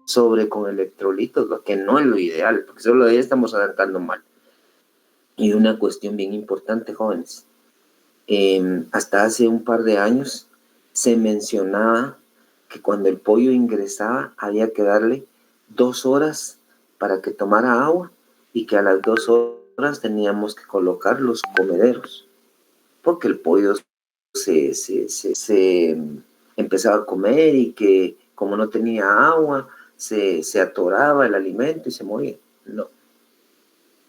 sobre con electrolitos, lo que no es lo ideal, porque solo ahí estamos arrancando mal. Y una cuestión bien importante, jóvenes. Hasta hace un par de años se mencionaba que cuando el pollo ingresaba había que darle 2 horas para que tomara agua y que a las 2 horas teníamos que colocar los comederos, porque el pollo se empezaba a comer y que como no tenía agua, se atoraba el alimento y se moría. No.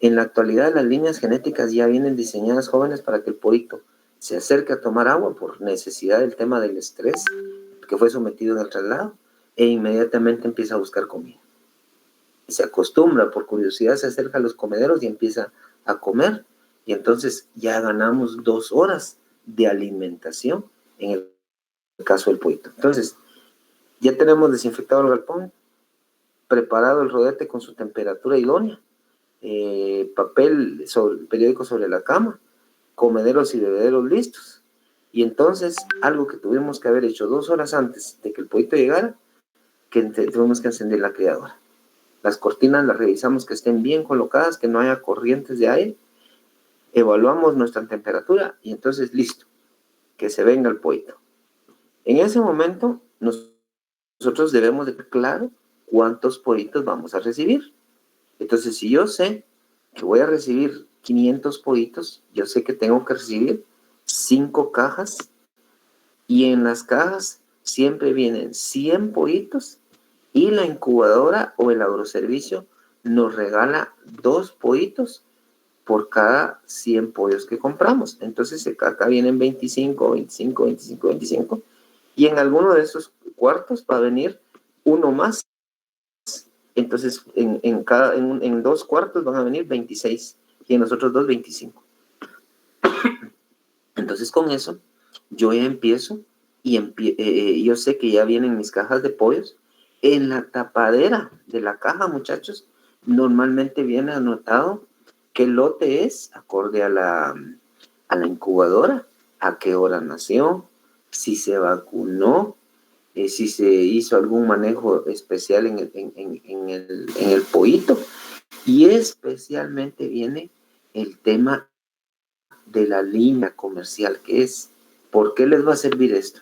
En la actualidad las líneas genéticas ya vienen diseñadas, jóvenes, para que el pollito se acerque a tomar agua por necesidad del tema del estrés que fue sometido en el traslado e inmediatamente empieza a buscar comida. Se acostumbra, por curiosidad se acerca a los comederos y empieza a comer, y entonces ya ganamos 2 horas de alimentación en el caso del pollito. Entonces, ya tenemos desinfectado el galpón, preparado el rodete con su temperatura idónea, papel, periódico sobre la cama, comederos y bebederos listos. Y entonces, algo que tuvimos que haber hecho 2 horas antes de que el pollito llegara, que tuvimos que encender la criadora. Las cortinas las revisamos que estén bien colocadas, que no haya corrientes de aire. Evaluamos nuestra temperatura y entonces listo, que se venga el pollito. En ese momento, nosotros debemos de tener claro cuántos pollitos vamos a recibir. Entonces, si yo sé que voy a recibir 500 pollitos, yo sé que tengo que recibir 5 cajas y en las cajas siempre vienen 100 pollitos y la incubadora o el agroservicio nos regala 2 pollitos por cada 100 pollos que compramos. Entonces acá vienen 25, 25, 25, 25 y en alguno de esos cuartos va a venir uno más. Entonces en 2 cuartos van a venir 26 y en los otros 2 25. Entonces con eso yo ya empiezo y yo sé que ya vienen mis cajas de pollos. En la tapadera de la caja, muchachos, normalmente viene anotado qué lote es, acorde a la incubadora, a qué hora nació, si se vacunó, si se hizo algún manejo especial en el pollito. Y especialmente viene el tema de la línea comercial que es. ¿Por qué les va a servir esto?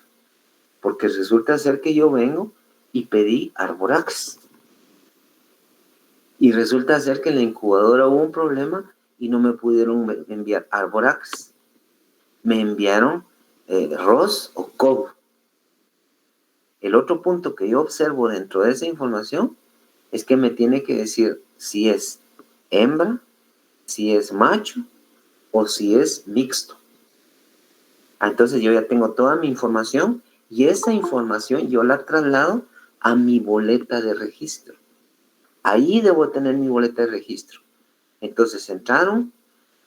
Porque resulta ser que yo vengo y pedí Arborax. Y resulta ser que en la incubadora hubo un problema y no me pudieron enviar Arborax. Me enviaron Ross o Cobb. El otro punto que yo observo dentro de esa información es que me tiene que decir si es hembra, si es macho o si es mixto. Entonces yo ya tengo toda mi información y esa información yo la traslado a mi boleta de registro. Ahí debo tener mi boleta de registro. Entonces entraron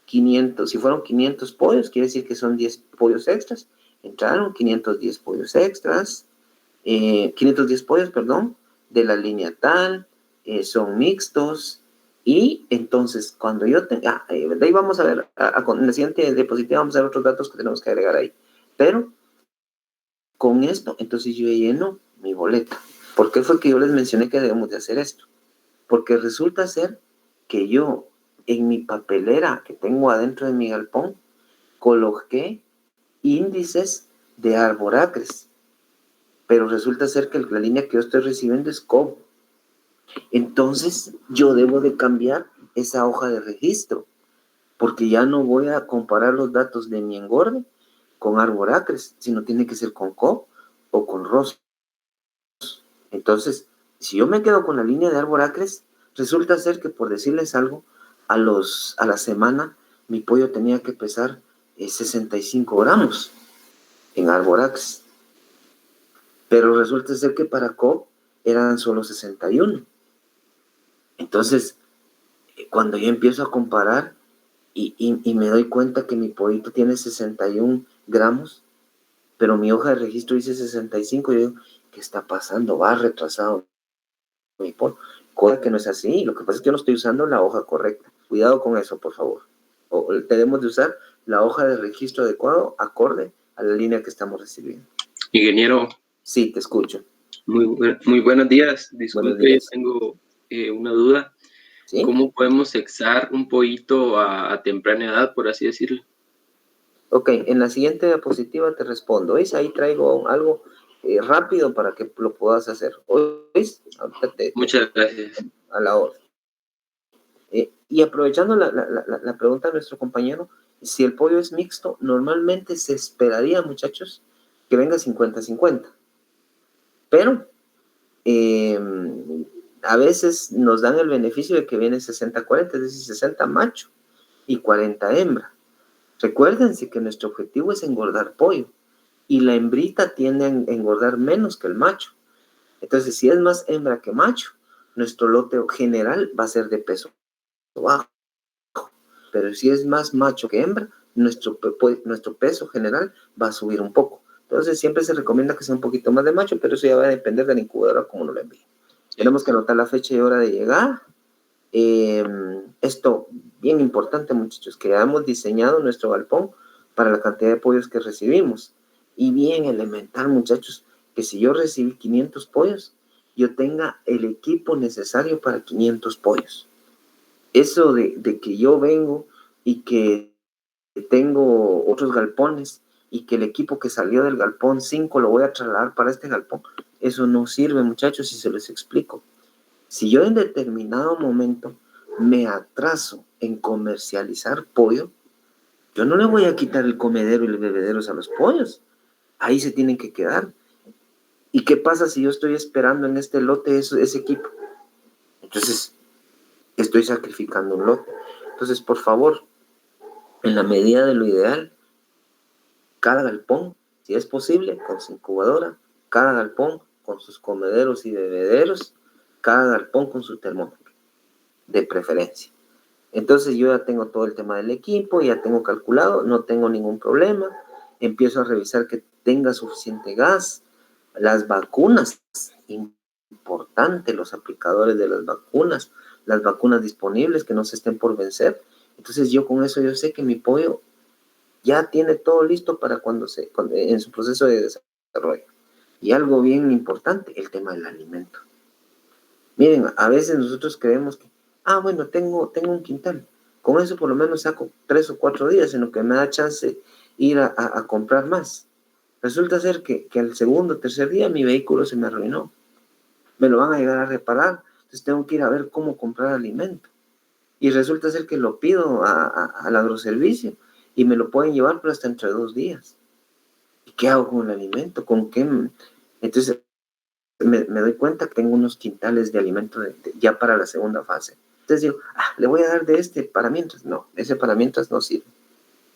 500, si fueron 500 pollos, quiere decir que son 10 pollos extras. Entraron 510 pollos extras, 510 pollos, perdón, de la línea tal, son mixtos. Y entonces, cuando yo tenga, de ahí vamos a ver, en la siguiente diapositiva vamos a ver otros datos que tenemos que agregar ahí. Pero con esto, entonces yo lleno mi boleta. ¿Por qué fue que yo les mencioné que debemos de hacer esto? Porque resulta ser que yo en mi papelera que tengo adentro de mi galpón coloqué índices de Arboracres, pero resulta ser que la línea que yo estoy recibiendo es Cobb. Entonces yo debo de cambiar esa hoja de registro, porque ya no voy a comparar los datos de mi engorde con Arboracres, sino tiene que ser con Cobb o con Ross. Entonces, si yo me quedo con la línea de Arboracres, resulta ser que, por decirles algo, a la semana mi pollo tenía que pesar 65 gramos en Arboracres. Pero resulta ser que para Cobb eran solo 61. Entonces, cuando yo empiezo a comparar y me doy cuenta que mi pollito tiene 61 gramos, pero mi hoja de registro dice 65, yo digo, ¿qué está pasando? Va retrasado mi pollo. Cosa que no es así. Lo que pasa es que yo no estoy usando la hoja correcta. Cuidado con eso, por favor. Debemos de usar la hoja de registro adecuado, acorde a la línea que estamos recibiendo. Ingeniero. Sí, te escucho. Muy buenos días. Buenos Disculpe, días. tengo una duda. ¿Sí? ¿Cómo podemos sexar un pollito a temprana edad, por así decirlo? Ok, en la siguiente diapositiva te respondo. ¿Veis? Ahí traigo algo rápido para que lo puedas hacer. ¿Veis? Ahorita Muchas gracias. a la hora. Y aprovechando la pregunta de nuestro compañero, si el pollo es mixto, normalmente se esperaría, muchachos, que venga 50-50. Pero a veces nos dan el beneficio de que viene 60-40, es decir, 60 macho y 40 hembra. Recuérdense que nuestro objetivo es engordar pollo y la hembrita tiende a engordar menos que el macho. Entonces, si es más hembra que macho, nuestro lote general va a ser de peso bajo. Pero si es más macho que hembra, nuestro peso general va a subir un poco. Entonces, siempre se recomienda que sea un poquito más de macho, pero eso ya va a depender de la incubadora como nos lo envíe. Tenemos que anotar la fecha y hora de llegar. Esto, bien importante, muchachos, que hemos diseñado nuestro galpón para la cantidad de pollos que recibimos. Y bien elemental, muchachos, que si yo recibí 500 pollos, yo tenga el equipo necesario para 500 pollos. Eso de que yo vengo y que tengo otros galpones y que el equipo que salió del galpón 5 lo voy a trasladar para este galpón, eso no sirve, muchachos, y se les explico. Si yo en determinado momento me atraso en comercializar pollo, yo no le voy a quitar el comedero y los bebederos a los pollos. Ahí se tienen que quedar. ¿Y qué pasa si yo estoy esperando en este lote ese equipo? Entonces, estoy sacrificando un lote. Entonces, por favor, en la medida de lo ideal, cada galpón, si es posible, con su incubadora, cada galpón con sus comederos y bebederos, cada galpón con su termómetro, de preferencia. Entonces yo ya tengo todo el tema del equipo, ya tengo calculado, no tengo ningún problema. Empiezo a revisar que tenga suficiente gas, las vacunas, importante, los aplicadores de las vacunas disponibles que no se estén por vencer. Entonces yo con eso yo sé que mi pollo ya tiene todo listo para en su proceso de desarrollo. Y algo bien importante, el tema del alimento. Miren, a veces nosotros creemos que, bueno, tengo un quintal, con eso por lo menos saco 3 o 4 días, en lo que me da chance ir a comprar más. Resulta ser que al segundo o tercer día mi vehículo se me arruinó. Me lo van a llegar a reparar, entonces tengo que ir a ver cómo comprar alimento. Y resulta ser que lo pido al agroservicio y me lo pueden llevar, pero hasta entre 2 días. ¿Y qué hago con el alimento? ¿Con qué? Entonces me doy cuenta que tengo unos quintales de alimento ya para la segunda fase. Entonces digo, le voy a dar de este para mientras. No, ese para mientras no sirve.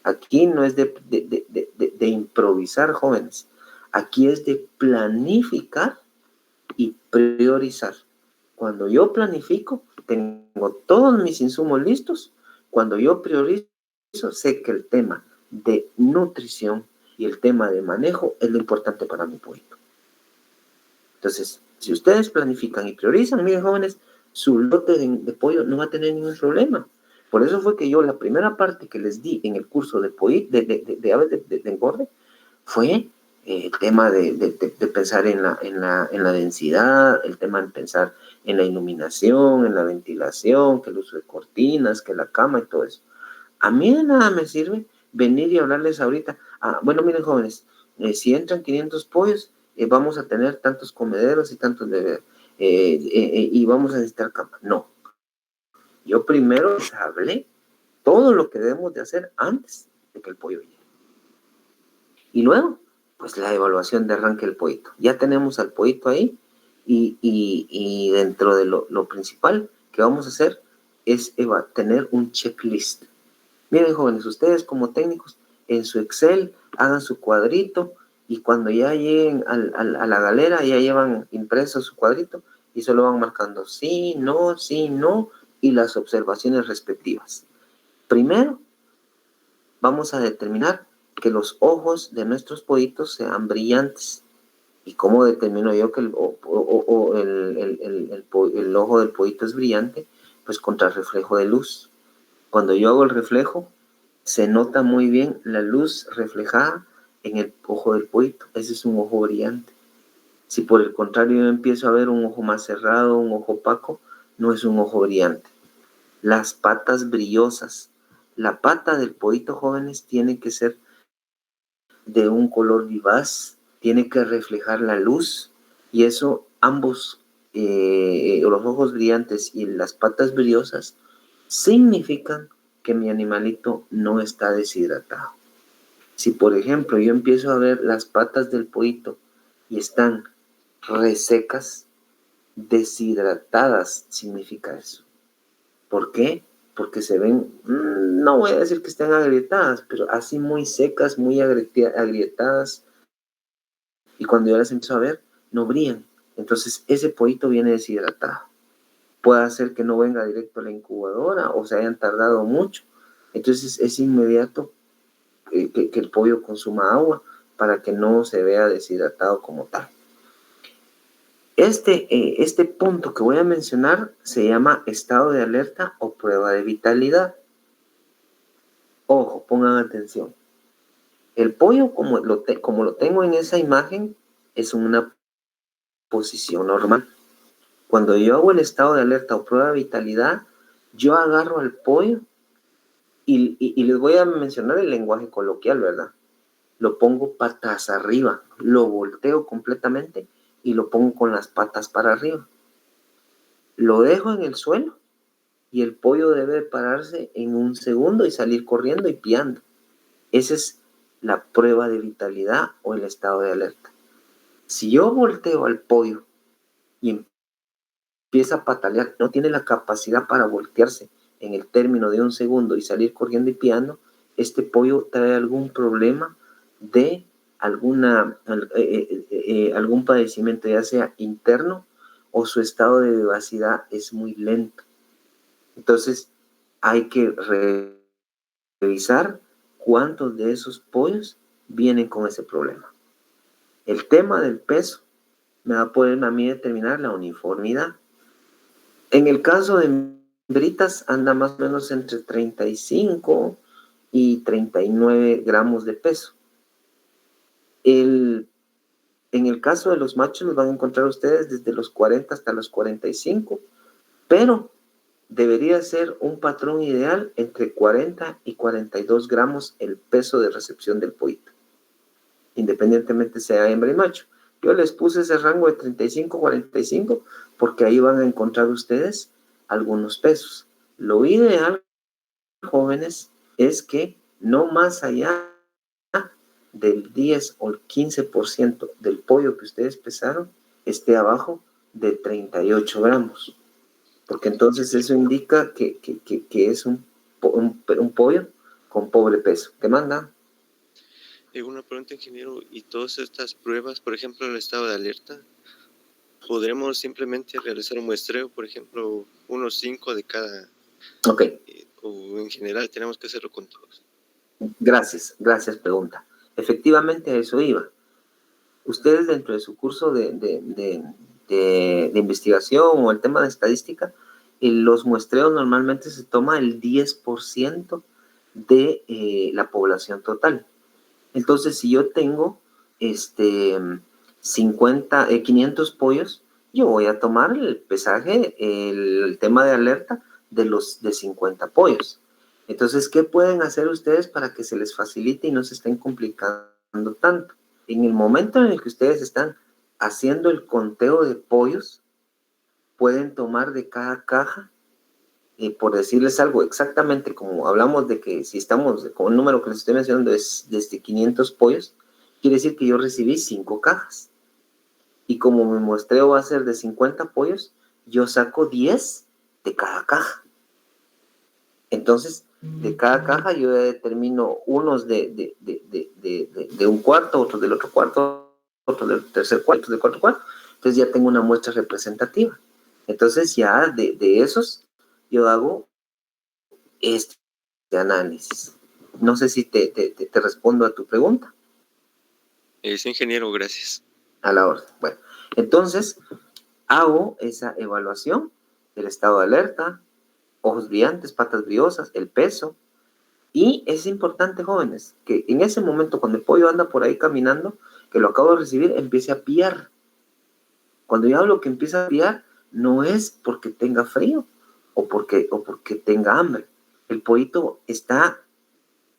Aquí no es de improvisar, jóvenes. Aquí es de planificar y priorizar. Cuando yo planifico, tengo todos mis insumos listos. Cuando yo priorizo, sé que el tema de nutrición y el tema de manejo es lo importante para mi público. Entonces, si ustedes planifican y priorizan, miren, jóvenes, su lote de pollo no va a tener ningún problema. Por eso fue que yo la primera parte que les di en el curso de aves de engorde fue el tema de pensar en la densidad, el tema de pensar en la iluminación, en la ventilación, que el uso de cortinas, que la cama y todo eso. A mí de nada me sirve venir y hablarles ahorita. Bueno, miren, jóvenes, si entran 500 pollos, vamos a tener tantos comederos y tantos bebés, y vamos a necesitar cama. No. Yo primero les hablé todo lo que debemos de hacer antes de que el pollo llegue. Y luego, pues la evaluación de arranque del pollito. Ya tenemos al pollito ahí y dentro de lo principal que vamos a hacer es tener un checklist. Miren, jóvenes, ustedes como técnicos en su Excel hagan su cuadrito y cuando ya lleguen a la galera ya llevan impreso su cuadrito y solo van marcando sí, no y las observaciones respectivas. Primero, vamos a determinar que los ojos de nuestros pollitos sean brillantes. ¿Y cómo determino yo que el ojo del pollito es brillante? Pues contra el reflejo de luz. Cuando yo hago el reflejo, se nota muy bien la luz reflejada en el ojo del pollito. Ese es un ojo brillante. Si por el contrario yo empiezo a ver un ojo más cerrado, un ojo opaco, no es un ojo brillante. Las patas brillosas. La pata del pollito, jóvenes, tiene que ser de un color vivaz, tiene que reflejar la luz, y eso ambos, los ojos brillantes y las patas brillosas, significan que mi animalito no está deshidratado. Si por ejemplo yo empiezo a ver las patas del pollito y están resecas, deshidratadas, significa eso. ¿Por qué? Porque se ven, no voy a decir que estén agrietadas, pero así muy secas, muy agrietadas, y cuando yo las empiezo a ver, no brillan. Entonces ese pollito viene deshidratado. Puede ser que no venga directo a la incubadora o se hayan tardado mucho. Entonces es inmediato que el pollo consuma agua para que no se vea deshidratado como tal. Este punto que voy a mencionar se llama estado de alerta o prueba de vitalidad. Ojo, pongan atención. El pollo, como lo tengo en esa imagen, es una posición normal. Cuando yo hago el estado de alerta o prueba de vitalidad, yo agarro al pollo y les voy a mencionar el lenguaje coloquial, ¿verdad? Lo pongo patas arriba, lo volteo completamente y lo pongo con las patas para arriba. Lo dejo en el suelo y el pollo debe pararse en un segundo y salir corriendo y piando. Esa es la prueba de vitalidad o el estado de alerta. Si yo volteo al pollo y empieza a patalear, no tiene la capacidad para voltearse en el término de un segundo y salir corriendo y piando, este pollo trae algún problema de algún padecimiento, ya sea interno o su estado de vivacidad es muy lento. Entonces hay que revisar cuántos de esos pollos vienen con ese problema. El tema del peso me va a poder a mí determinar la uniformidad. En el caso de hembritas anda más o menos entre 35 y 39 gramos de peso. En el caso de los machos los van a encontrar ustedes desde los 40 hasta los 45, pero debería ser un patrón ideal entre 40 y 42 gramos el peso de recepción del pollito, independientemente sea hembra y macho. Yo les puse ese rango de 35 a 45 porque ahí van a encontrar ustedes algunos pesos. Lo ideal, jóvenes, es que no más allá del 10 o el 15% del pollo que ustedes pesaron esté abajo de 38 gramos. Porque entonces eso indica que es un pollo con pobre peso. ¿Qué manda? Una pregunta, ingeniero, ¿y todas estas pruebas, por ejemplo, el estado de alerta, podremos simplemente realizar un muestreo, por ejemplo, unos 5 de cada? Ok. ¿O en general tenemos que hacerlo con todos? Gracias, pregunta. Efectivamente a eso iba. Ustedes dentro de su curso de investigación o el tema de estadística, los muestreos normalmente se toma el 10% de la población total. Entonces, si yo tengo 500 pollos, yo voy a tomar el pesaje, el tema de alerta de 50 pollos. Entonces, ¿qué pueden hacer ustedes para que se les facilite y no se estén complicando tanto? En el momento en el que ustedes están haciendo el conteo de pollos, pueden tomar de cada caja, por decirles algo, exactamente como hablamos de que si estamos, con el número que les estoy mencionando es desde 500 pollos, quiere decir que yo recibí 5 cajas. Y como mi muestreo va a ser de 50 pollos, yo saco 10 de cada caja. Entonces, de cada caja yo determino unos de un cuarto, otros del otro cuarto, otros del tercer cuarto, otros del cuarto cuarto. Entonces ya tengo una muestra representativa. Entonces ya de esos yo hago este análisis. No sé si te respondo a tu pregunta. Sí, ingeniero, gracias. A la orden. Bueno, entonces hago esa evaluación del estado de alerta, ojos brillantes, patas brillosas, el peso. Y es importante, jóvenes, que en ese momento cuando el pollo anda por ahí caminando, que lo acabo de recibir, empiece a piar. Cuando yo hablo que empieza a piar, no es porque tenga frío o porque tenga hambre. El pollito está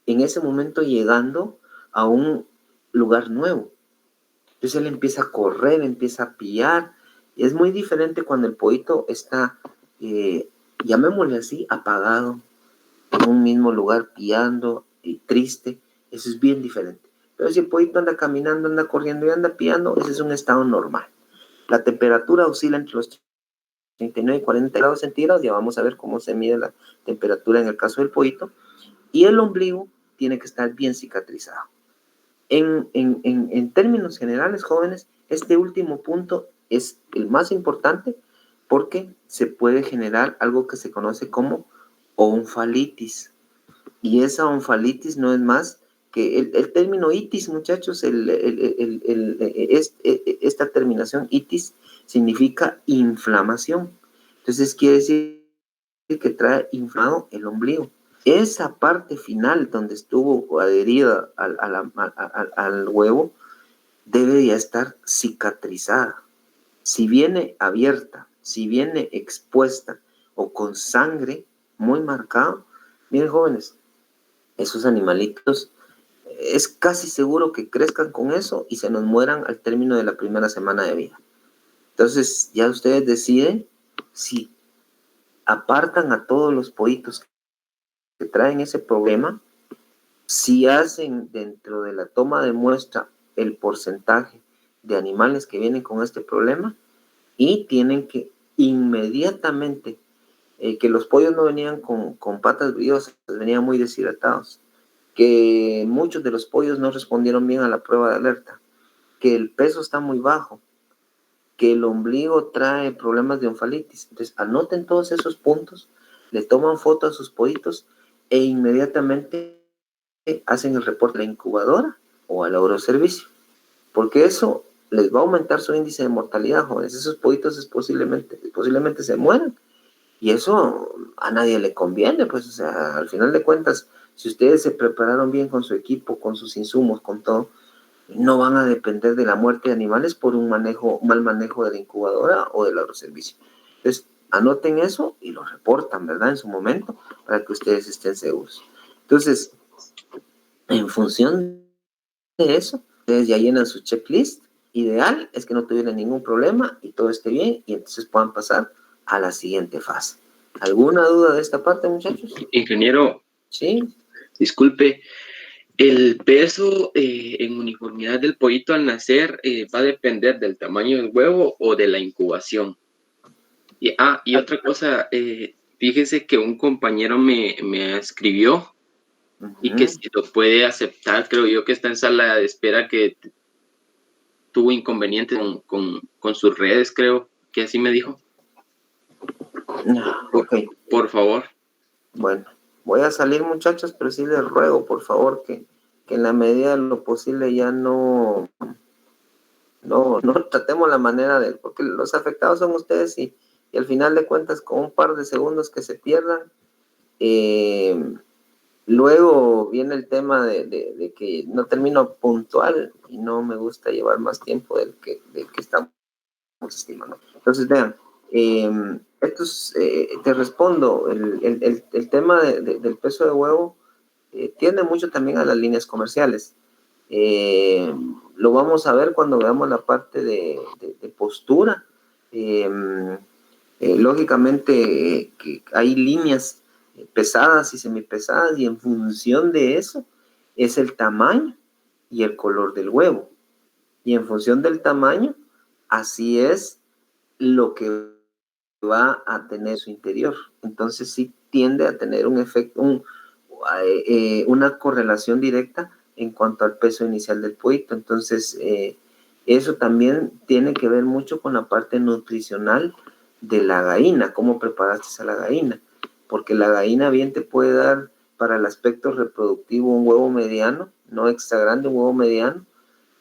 en ese momento llegando a un lugar nuevo. Entonces él empieza a correr, empieza a piar. Y es muy diferente cuando el pollito está, llamémosle así, apagado, en un mismo lugar, piando y triste. Eso es bien diferente. Pero si el pollito anda caminando, anda corriendo y anda piando, ese es un estado normal. La temperatura oscila entre los 39 y 40 grados centígrados. Ya vamos a ver cómo se mide la temperatura en el caso del pollito. Y el ombligo tiene que estar bien cicatrizado. En términos generales, jóvenes, este último punto es el más importante porque se puede generar algo que se conoce como onfalitis. Y esa onfalitis no es más que el término itis, muchachos, esta terminación itis significa inflamación. Entonces quiere decir que trae inflamado el ombligo. Esa parte final donde estuvo adherida al huevo debe ya estar cicatrizada. Si viene abierta, si viene expuesta o con sangre muy marcada, miren jóvenes, esos animalitos es casi seguro que crezcan con eso y se nos mueran al término de la primera semana de vida. Entonces ya ustedes deciden si apartan a todos los pollitos que traen ese problema, si hacen dentro de la toma de muestra el porcentaje de animales que vienen con este problema y tienen que inmediatamente, que los pollos no venían con patas brillosas, venían muy deshidratados, que muchos de los pollos no respondieron bien a la prueba de alerta, que el peso está muy bajo, que el ombligo trae problemas de onfalitis. Entonces anoten todos esos puntos, le toman foto a sus pollitos e inmediatamente hacen el reporte a la incubadora o al agroservicio, porque eso les va a aumentar su índice de mortalidad, jóvenes. Esos pollitos posiblemente se mueran y eso a nadie le conviene, pues, o sea, al final de cuentas, si ustedes se prepararon bien con su equipo, con sus insumos, con todo, no van a depender de la muerte de animales por un mal manejo de la incubadora o del agroservicio. Entonces, anoten eso y lo reportan, ¿verdad? En su momento, para que ustedes estén seguros. Entonces, en función de eso, ustedes ya llenan su checklist. Ideal es que no tuvieran ningún problema y todo esté bien y entonces puedan pasar a la siguiente fase. ¿Alguna duda de esta parte, muchachos? Ingeniero, Sí. disculpe, el peso en uniformidad del pollito al nacer va a depender del tamaño del huevo o de la incubación. Y otra cosa, fíjese que un compañero me escribió y que si lo puede aceptar, creo yo que está en sala de espera, que tuvo inconvenientes con sus redes, creo que así me dijo. Ok. Por favor. Bueno, voy a salir, muchachos, pero sí les ruego, por favor, que en la medida de lo posible ya no tratemos la manera de, porque los afectados son ustedes y al final de cuentas, con un par de segundos que se pierdan, luego viene el tema de que no termino puntual y no me gusta llevar más tiempo del que estamos estimando. Entonces, vean, te respondo, el tema del peso de huevo tiende mucho también a las líneas comerciales. Lo vamos a ver cuando veamos la parte de postura. Lógicamente que hay líneas pesadas y semipesadas y en función de eso es el tamaño y el color del huevo. Y en función del tamaño, así es lo que va a tener su interior. Entonces sí tiende a tener un efecto, una correlación directa en cuanto al peso inicial del pollito. Entonces eso también tiene que ver mucho con la parte nutricional de la gallina, cómo preparaste a la gallina, porque la gallina bien te puede dar para el aspecto reproductivo un huevo mediano, no extra grande, un huevo mediano,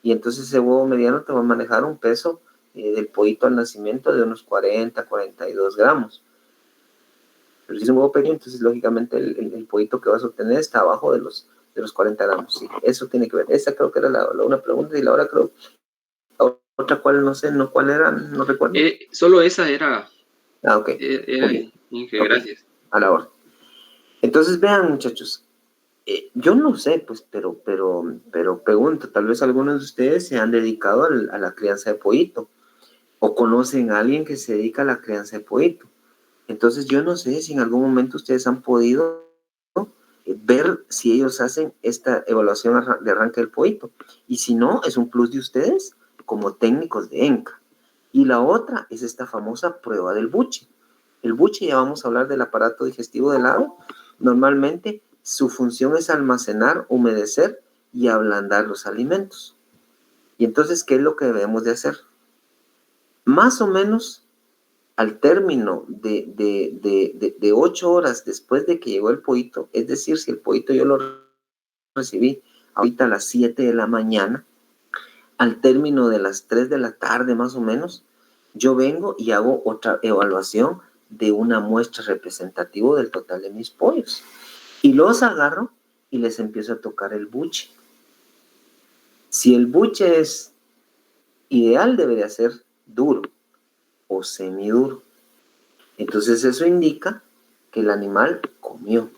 y entonces ese huevo mediano te va a manejar un peso del pollito al nacimiento de unos 40, 42 gramos. Pero si es un huevo pequeño, entonces lógicamente el pollito que vas a obtener está abajo de los 40 gramos. Sí, eso tiene que ver. Esa creo que era una pregunta y la hora creo otra cuál, no sé, no cuál era, no recuerdo. Solo esa era. Ok. Inge, Ok. gracias. A la hora. Entonces, vean, muchachos, yo no sé, pues, pero pregunto, tal vez algunos de ustedes se han dedicado a la crianza de pollito o conocen a alguien que se dedica a la crianza de pollito. Entonces, yo no sé si en algún momento ustedes han podido ver si ellos hacen esta evaluación de arranque del pollito. Y si no, es un plus de ustedes como técnicos de ENCA. Y la otra es esta famosa prueba del buche. El buche, ya vamos a hablar del aparato digestivo del ave. Normalmente su función es almacenar, humedecer y ablandar los alimentos. Y entonces, ¿qué es lo que debemos de hacer? Más o menos al término de 8 horas después de que llegó el pollito, es decir, si el pollito yo lo recibí ahorita a las 7 de la mañana, al término de las 3 de la tarde más o menos, yo vengo y hago otra evaluación de una muestra representativa del total de mis pollos. Y los agarro y les empiezo a tocar el buche. Si el buche es ideal, debería ser duro o semiduro. Entonces eso indica que el animal comió.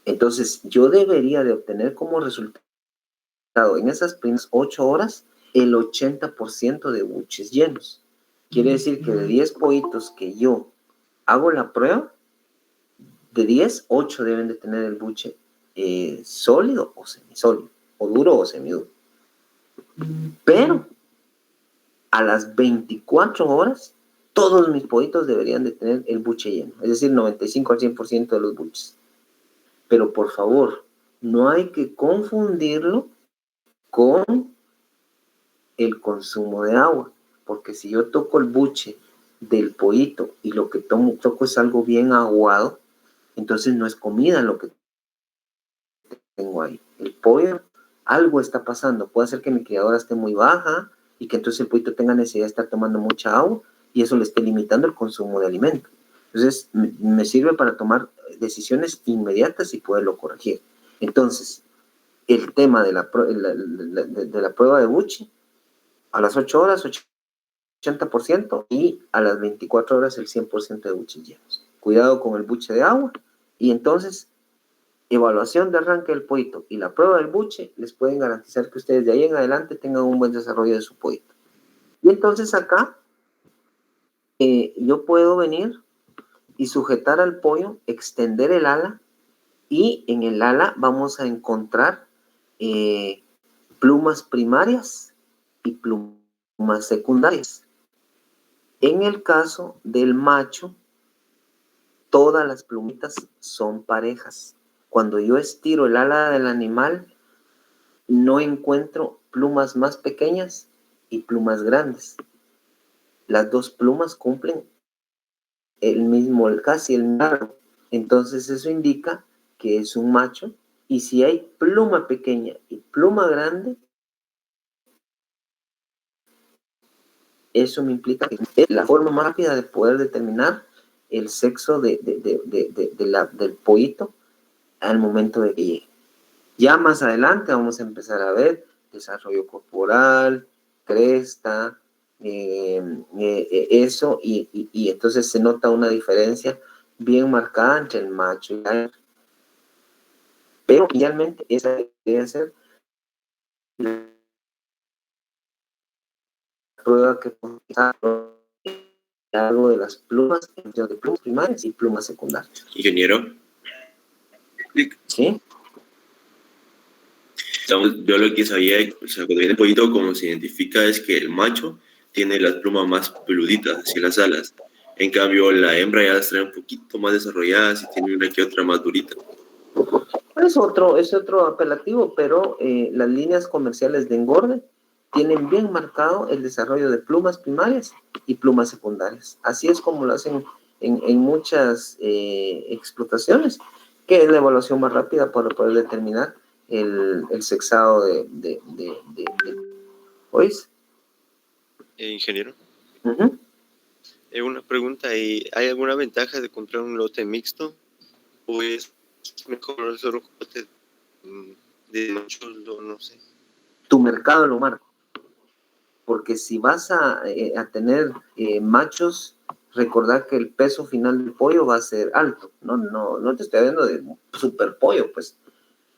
Entonces yo debería de obtener como resultado en esas primeras 8 horas el 80% de buches llenos. Quiere decir que de 10 pollitos que yo hago la prueba, de 10, 8 deben de tener el buche sólido o semisólido, o duro o semiduro. Pero a las 24 horas, todos mis pollitos deberían de tener el buche lleno, es decir, 95 al 100% de los buches. Pero por favor, no hay que confundirlo con el consumo de agua, porque si yo toco el buche del pollito y lo que toco es algo bien aguado, entonces no es comida lo que tengo ahí. El pollo, algo está pasando. Puede ser que mi criadora esté muy baja y que entonces el pollito tenga necesidad de estar tomando mucha agua y eso le esté limitando el consumo de alimento. Entonces, me sirve para tomar decisiones inmediatas y poderlo corregir. Entonces, el tema de la prueba de buche, a las 8 horas, 80% y a las 24 horas el 100% de buches llenos. Cuidado con el buche de agua y entonces evaluación de arranque del pollito y la prueba del buche les pueden garantizar que ustedes de ahí en adelante tengan un buen desarrollo de su pollito. Y entonces acá yo puedo venir y sujetar al pollo, extender el ala y en el ala vamos a encontrar plumas primarias y plumas secundarias. En el caso del macho, todas las plumitas son parejas. Cuando yo estiro el ala del animal, no encuentro plumas más pequeñas y plumas grandes. Las dos plumas cumplen casi el mismo. Entonces eso indica que es un macho. Y si hay pluma pequeña y pluma grande, eso me implica que es la forma más rápida de poder determinar el sexo del pollito al momento de que llegue. Ya más adelante vamos a empezar a ver desarrollo corporal, cresta, eso, y entonces se nota una diferencia bien marcada entre el macho y la hembra. Pero idealmente esa debe ser la prueba que algo de las plumas, entre de plumas primarias y plumas secundarias. Ingeniero. ¿Sí? Yo lo que sabía, o sea, cuando viene el pollito, como se identifica es que el macho tiene las plumas más peluditas hacia las alas. En cambio, la hembra ya las trae un poquito más desarrolladas y tiene una que otra más durita. Es otro apelativo, pero las líneas comerciales de engorde tienen bien marcado el desarrollo de plumas primarias y plumas secundarias. Así es como lo hacen en muchas explotaciones, que es la evaluación más rápida para poder determinar el sexado de ¿oís? Ingeniero. Uh-huh. Una pregunta, ¿hay alguna ventaja de comprar un lote mixto? ¿O es mejor solo un lote de 8, no sé? Tu mercado lo marca. porque si vas a tener machos, recordar que el peso final del pollo va a ser alto. No te estoy hablando de super pollo, pues,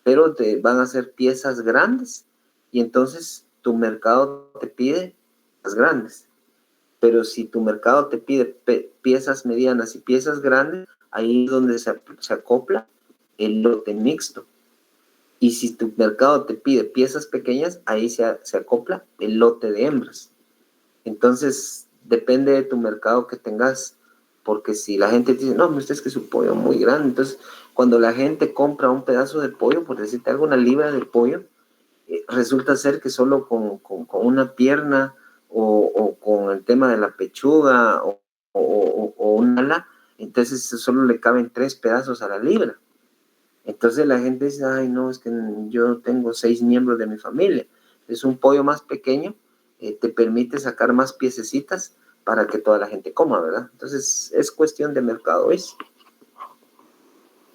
pero te van a hacer piezas grandes y entonces tu mercado te pide piezas grandes. Pero si tu mercado te pide piezas medianas y piezas grandes, ahí es donde se acopla el lote mixto. Y si tu mercado te pide piezas pequeñas, ahí se acopla el lote de hembras. Entonces, depende de tu mercado que tengas, porque si la gente dice, no, usted es que es un pollo muy grande, entonces cuando la gente compra un pedazo de pollo, por decirte algo, una libra de pollo, resulta ser que solo con una pierna o con el tema de la pechuga o un ala, entonces solo le caben 3 pedazos a la libra. Entonces la gente dice, ay, no, es que yo tengo 6 miembros de mi familia. Es un pollo más pequeño, te permite sacar más piececitas para que toda la gente coma, ¿verdad? Entonces es cuestión de mercado, ¿ves?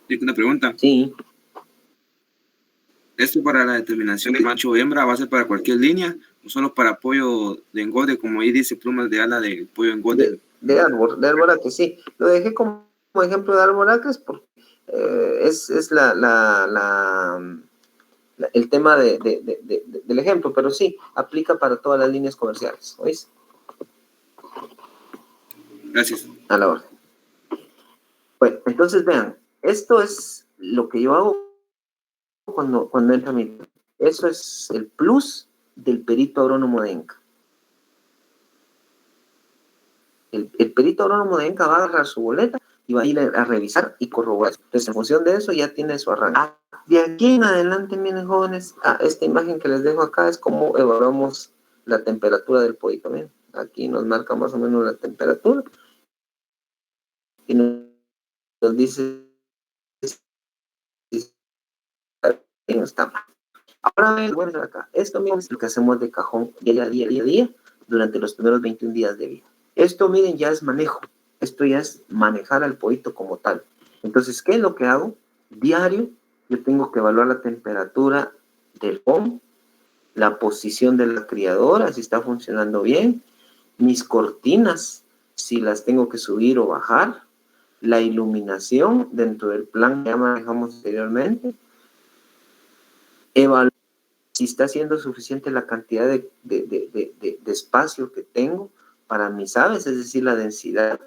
¿Tengo una pregunta? Sí. ¿Esto para la determinación de macho o hembra va a ser para cualquier línea o solo para pollo de engorde, como ahí dice plumas de ala de pollo engorde? De arboracres, sí. Lo dejé como ejemplo de arboracres porque es el tema del ejemplo, pero sí, aplica para todas las líneas comerciales, ¿oís? Gracias. A la orden. Bueno, entonces vean, esto es lo que yo hago cuando entra mi... Eso es el plus del perito agrónomo de ENCA. El perito agrónomo de ENCA va a agarrar su boleta y va a ir a revisar y corroborar. Entonces, en función de eso, ya tiene su arranque. De aquí en adelante, miren, jóvenes, esta imagen que les dejo acá es como evaluamos la temperatura del pollito. Miren, aquí nos marca más o menos la temperatura y nos dice si está mal. Ahora ven, bueno, acá. Esto mismo es lo que hacemos de cajón día a día durante los primeros 21 días de vida. Esto, miren, ya es manejo. Esto ya es manejar al pollito como tal. Entonces, ¿qué es lo que hago? Diario, yo tengo que evaluar la temperatura del home, la posición de la criadora, si está funcionando bien, mis cortinas, si las tengo que subir o bajar, la iluminación dentro del plan que ya manejamos anteriormente, evaluar si está siendo suficiente la cantidad de espacio que tengo para mis aves, es decir, la densidad.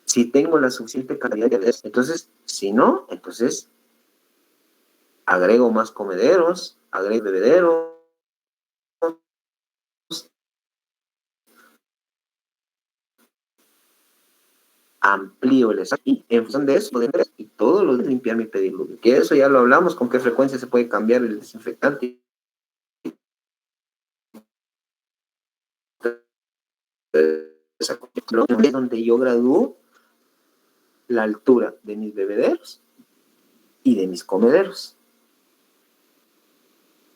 Si tengo la suficiente cantidad de aves, entonces, si no, entonces agrego más comederos, agrego bebederos, amplío el espacio y en función de eso, y todos los días limpiar mi pediluvio. Que eso ya lo hablamos, con qué frecuencia se puede cambiar el desinfectante. Es donde yo gradúo la altura de mis bebederos y de mis comederos.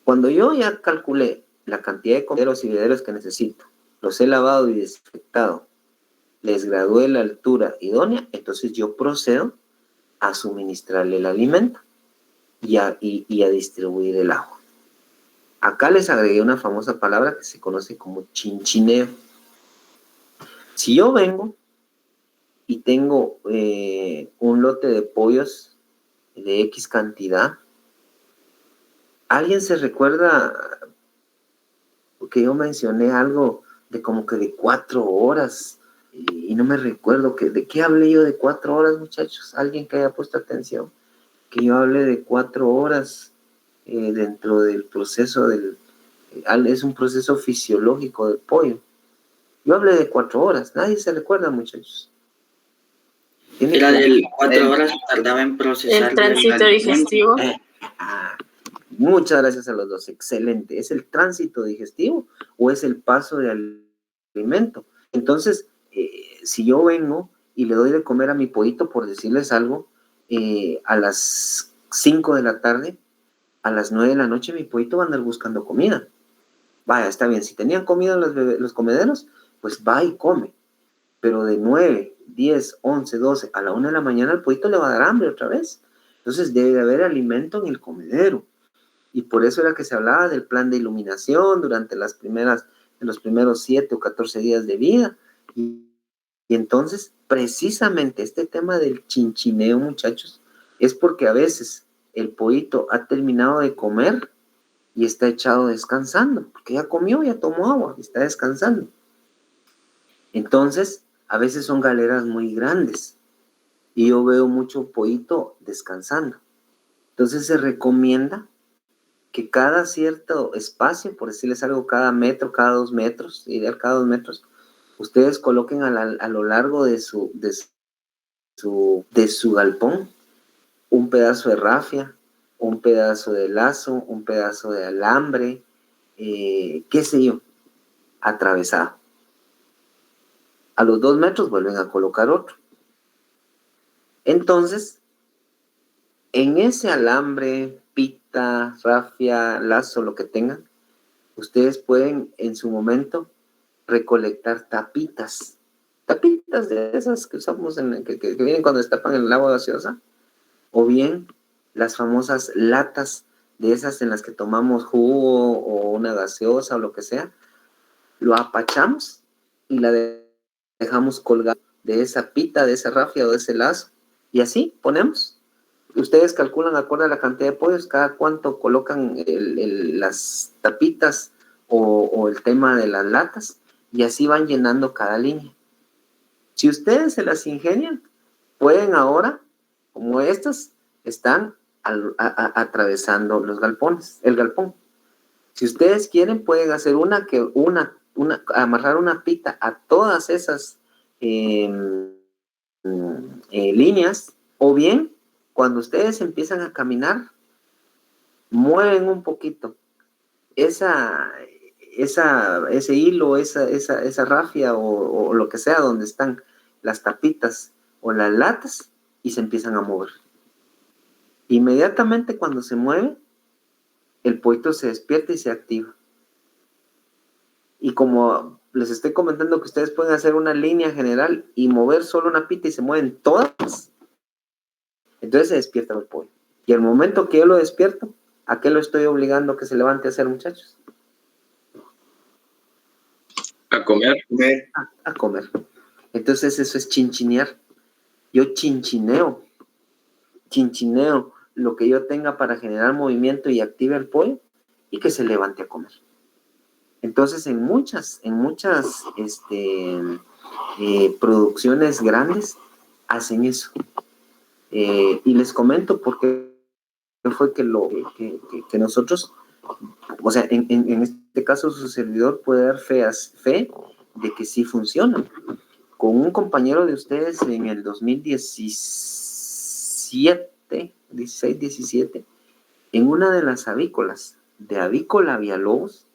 Cuando yo ya calculé la cantidad de comederos y bebederos que necesito, los he lavado y desinfectado, les gradué la altura idónea, entonces yo procedo a suministrarle el alimento y a distribuir el agua. Acá les agregué una famosa palabra que se conoce como chinchineo. Si yo vengo y tengo un lote de pollos de X cantidad, ¿alguien se recuerda que yo mencioné algo de como que de 4 horas? Y no me recuerdo de qué hablé yo de 4 horas, muchachos. Alguien que haya puesto atención, que yo hablé de 4 horas dentro del proceso es un proceso fisiológico del pollo. Yo hablé de 4 horas. Nadie se recuerda, muchachos. Era del 4 horas tardaba en procesar el tránsito digestivo. Muchas gracias a los dos. Excelente. ¿Es el tránsito digestivo o es el paso de alimento? Entonces, si yo vengo y le doy de comer a mi pollito, por decirles algo, a las 5 de la tarde, a las 9 de la noche, mi pollito va a andar buscando comida. Vaya, está bien. Si tenían comida los comederos, pues va y come. Pero de 9, 10, 11, 12 a la 1 de la mañana, el pollito le va a dar hambre otra vez. Entonces, debe de haber alimento en el comedero. Y por eso era que se hablaba del plan de iluminación durante los primeros 7 o 14 días de vida. Y entonces, precisamente este tema del chinchineo, muchachos, es porque a veces el pollito ha terminado de comer y está echado descansando, porque ya comió, ya tomó agua, está descansando. Entonces, a veces son galeras muy grandes y yo veo mucho pollito descansando. Entonces se recomienda que cada cierto espacio, por decirles algo, cada metro, cada 2 metros, ideal cada 2 metros, ustedes coloquen a lo largo de su galpón un pedazo de rafia, un pedazo de lazo, un pedazo de alambre, qué sé yo, atravesado. A los 2 metros vuelven a colocar otro. Entonces, en ese alambre, pita, rafia, lazo, lo que tengan, ustedes pueden en su momento recolectar tapitas de esas que usamos, que vienen cuando destapan el agua gaseosa, o bien las famosas latas de esas en las que tomamos jugo o una gaseosa o lo que sea, lo apachamos y la dejamos colgada de esa pita, de esa rafia o de ese lazo, y así ponemos. Ustedes calculan acorde a la cantidad de pollos, cada cuánto colocan las tapitas o el tema de las latas, y así van llenando cada línea. Si ustedes se las ingenian, pueden ahora, como estas, están atravesando los galpones, el galpón. Si ustedes quieren, pueden hacer amarrar una pita a todas esas líneas, o bien, cuando ustedes empiezan a caminar, mueven un poquito ese hilo, esa rafia o lo que sea donde están las tapitas o las latas, y se empiezan a mover. Inmediatamente cuando se mueve, el pollito se despierta y se activa. Y como les estoy comentando que ustedes pueden hacer una línea general y mover solo una pita y se mueven todas, entonces se despierta el pollo. Y al momento que yo lo despierto, ¿a qué lo estoy obligando a que se levante a hacer, muchachos? A comer. A comer. Entonces eso es chinchinear. Yo chinchineo lo que yo tenga para generar movimiento y active el pollo y que se levante a comer. Entonces en muchas producciones grandes hacen eso. Y les comento porque fue que nosotros, o sea, en este caso su servidor puede dar fe de que sí funciona. Con un compañero de ustedes en el 2017, en una de las avícolas de Avícola Villalobos,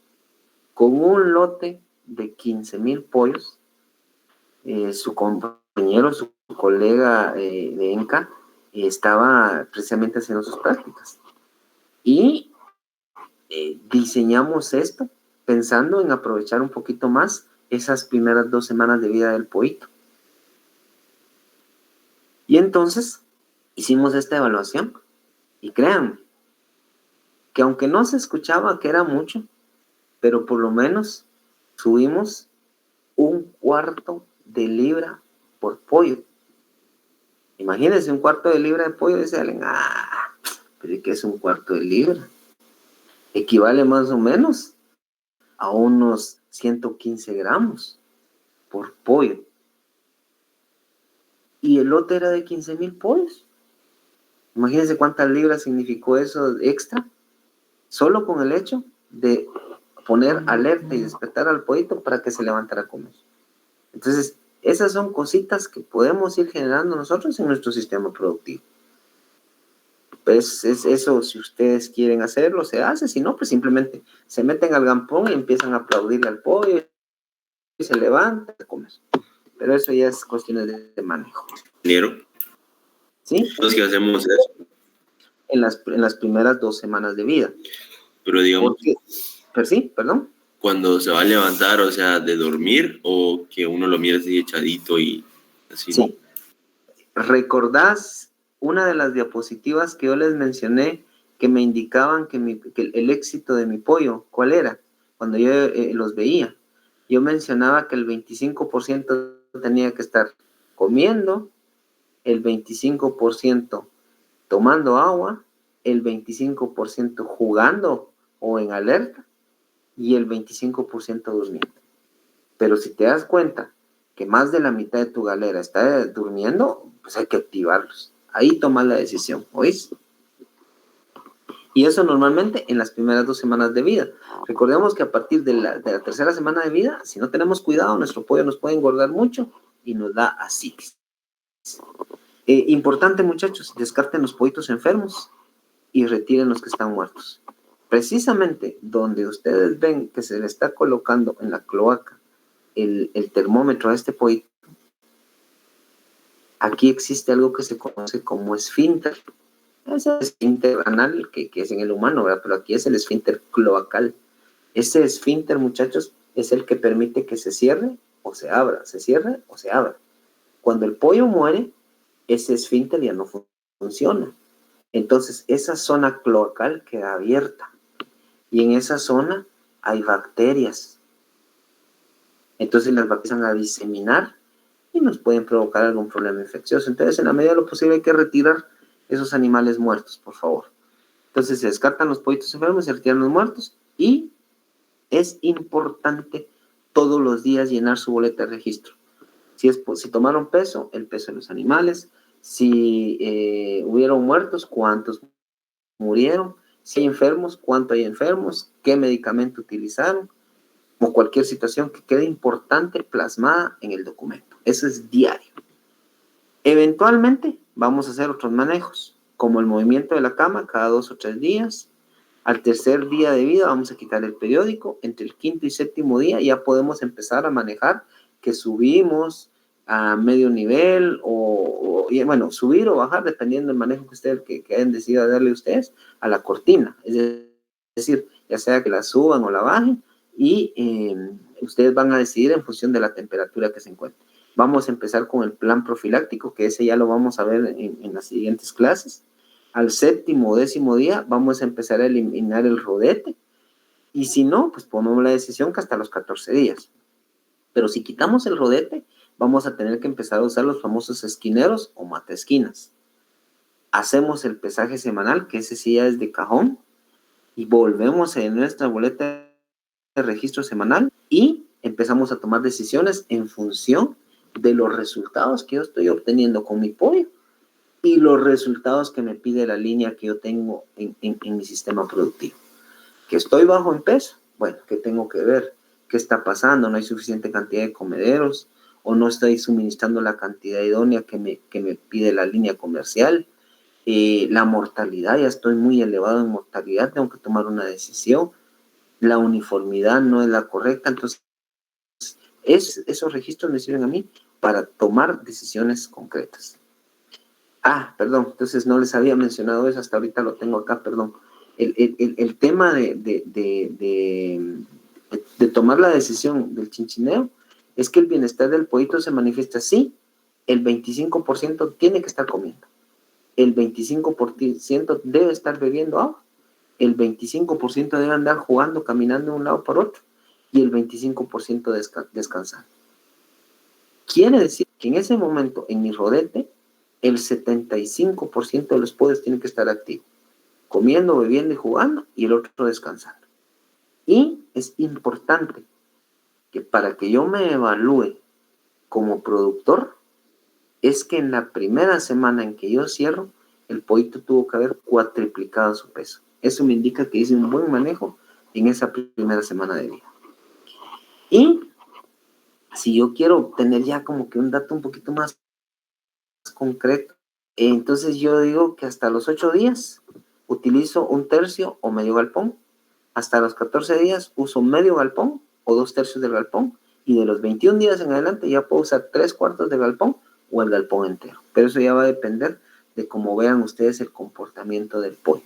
con un lote de 15,000 pollos, su compañero, su colega de ENCA, estaba precisamente haciendo sus prácticas. Y diseñamos esto pensando en aprovechar un poquito más esas primeras 2 semanas de vida del pollito. Y entonces hicimos esta evaluación y créanme que aunque no se escuchaba que era mucho, pero por lo menos subimos 1/4 de libra por pollo. Imagínense 1/4 de libra de pollo, dice alguien, pero ¿qué es 1/4 de libra? Equivale más o menos a unos 115 gramos por pollo. Y el lote era de 15,000 pollos. Imagínense cuántas libras significó eso extra, solo con el hecho de poner alerta y despertar al pollito para que se levantara a comer. Entonces, esas son cositas que podemos ir generando nosotros en nuestro sistema productivo. Pues es eso, si ustedes quieren hacerlo, se hace. Si no, pues simplemente se meten al galpón y empiezan a aplaudirle al pollo y se levanta a comer. Pero eso ya es cuestión de manejo. Ingeniero. ¿Sí? Entonces, ¿qué hacemos eso? En las primeras 2 semanas de vida. Pero digamos, pero sí, perdón. Cuando se va a levantar, o sea, de dormir, o que uno lo mire así echadito y así. Sí. ¿Recordás una de las diapositivas que yo les mencioné que me indicaban que el éxito de mi pollo, ¿cuál era? Cuando yo los veía, yo mencionaba que el 25% tenía que estar comiendo, el 25% tomando agua, el 25% jugando o en alerta y el 25% durmiendo. Pero si te das cuenta que más de la mitad de tu galera está durmiendo, pues hay que activarlos. Ahí tomas la decisión, ¿oís? Y eso normalmente en las primeras 2 semanas de vida. Recordemos que a partir de la tercera semana de vida, si no tenemos cuidado, nuestro pollo nos puede engordar mucho y nos da asitis. Importante, muchachos, descarten los pollitos enfermos y retiren los que están muertos. Precisamente donde ustedes ven que se le está colocando en la cloaca el termómetro a este pollito, aquí existe algo que se conoce como esfínter. Es el esfínter anal que es en el humano, ¿verdad? Pero aquí es el esfínter cloacal. Ese esfínter, muchachos, es el que permite que se cierre o se abra, se cierre o se abra. Cuando el pollo muere, ese esfínter ya no funciona. Entonces, esa zona cloacal queda abierta. Y en esa zona hay bacterias. Entonces, las bacterias van a diseminar y nos pueden provocar algún problema infeccioso. Entonces, en la medida de lo posible hay que retirar esos animales muertos, por favor. Entonces, se descartan los pollitos enfermos, se retiran los muertos y es importante todos los días llenar su boleta de registro. Si tomaron peso, el peso de los animales. Si hubieron muertos, cuántos murieron. Si hay enfermos, cuánto hay enfermos, qué medicamento utilizaron, o cualquier situación que quede importante plasmada en el documento. Eso es diario. Eventualmente vamos a hacer otros manejos, como el movimiento de la cama cada 2 o 3 días. Al tercer día de vida vamos a quitar el periódico. Entre el 5º y 7º día ya podemos empezar a manejar que subimos a medio nivel y bueno, subir o bajar dependiendo del manejo que hayan decidido darle ustedes a la cortina. Es decir, ya sea que la suban o la bajen y ustedes van a decidir en función de la temperatura que se encuentre. Vamos a empezar con el plan profiláctico, que ese ya lo vamos a ver en las siguientes clases. Al 7º o 10º día vamos a empezar a eliminar el rodete y si no, pues ponemos la decisión que hasta los 14 días. Pero si quitamos el rodete, vamos a tener que empezar a usar los famosos esquineros o mataesquinas. Hacemos el pesaje semanal, que ese sí ya es de cajón, y volvemos en nuestra boleta de registro semanal y empezamos a tomar decisiones en función de los resultados que yo estoy obteniendo con mi pollo y los resultados que me pide la línea que yo tengo en mi sistema productivo. Que estoy bajo en peso, bueno, ¿qué tengo que ver? ¿Qué está pasando? ¿No hay suficiente cantidad de comederos? ¿O no estoy suministrando la cantidad idónea que me pide la línea comercial? La mortalidad, ya estoy muy elevado en mortalidad, tengo que tomar una decisión. La uniformidad no es la correcta, entonces esos registros me sirven a mí para tomar decisiones concretas. Perdón, entonces no les había mencionado eso, hasta ahorita lo tengo acá, perdón. El tema de tomar la decisión del chinchineo es que el bienestar del pollito se manifiesta así. El 25% tiene que estar comiendo, el 25% debe estar bebiendo agua, el 25% debe andar jugando, caminando de un lado por otro y el 25% descansando. Quiere decir que en ese momento, en mi rodete, el 75% de los pollos tienen que estar activos, comiendo, bebiendo y jugando, y el otro descansando. Y es importante que para que yo me evalúe como productor, es que en la primera semana en que yo cierro, el pollito tuvo que haber cuatriplicado su peso. Eso me indica que hice un buen manejo en esa primera semana de vida. Y si yo quiero obtener ya como que un dato un poquito más concreto, entonces yo digo que hasta los 8 días utilizo 1/3 o medio galpón, hasta los 14 días uso medio galpón o 2/3 del galpón, y de los 21 días en adelante ya puedo usar 3/4 del galpón o el galpón entero. Pero eso ya va a depender de cómo vean ustedes el comportamiento del pollo.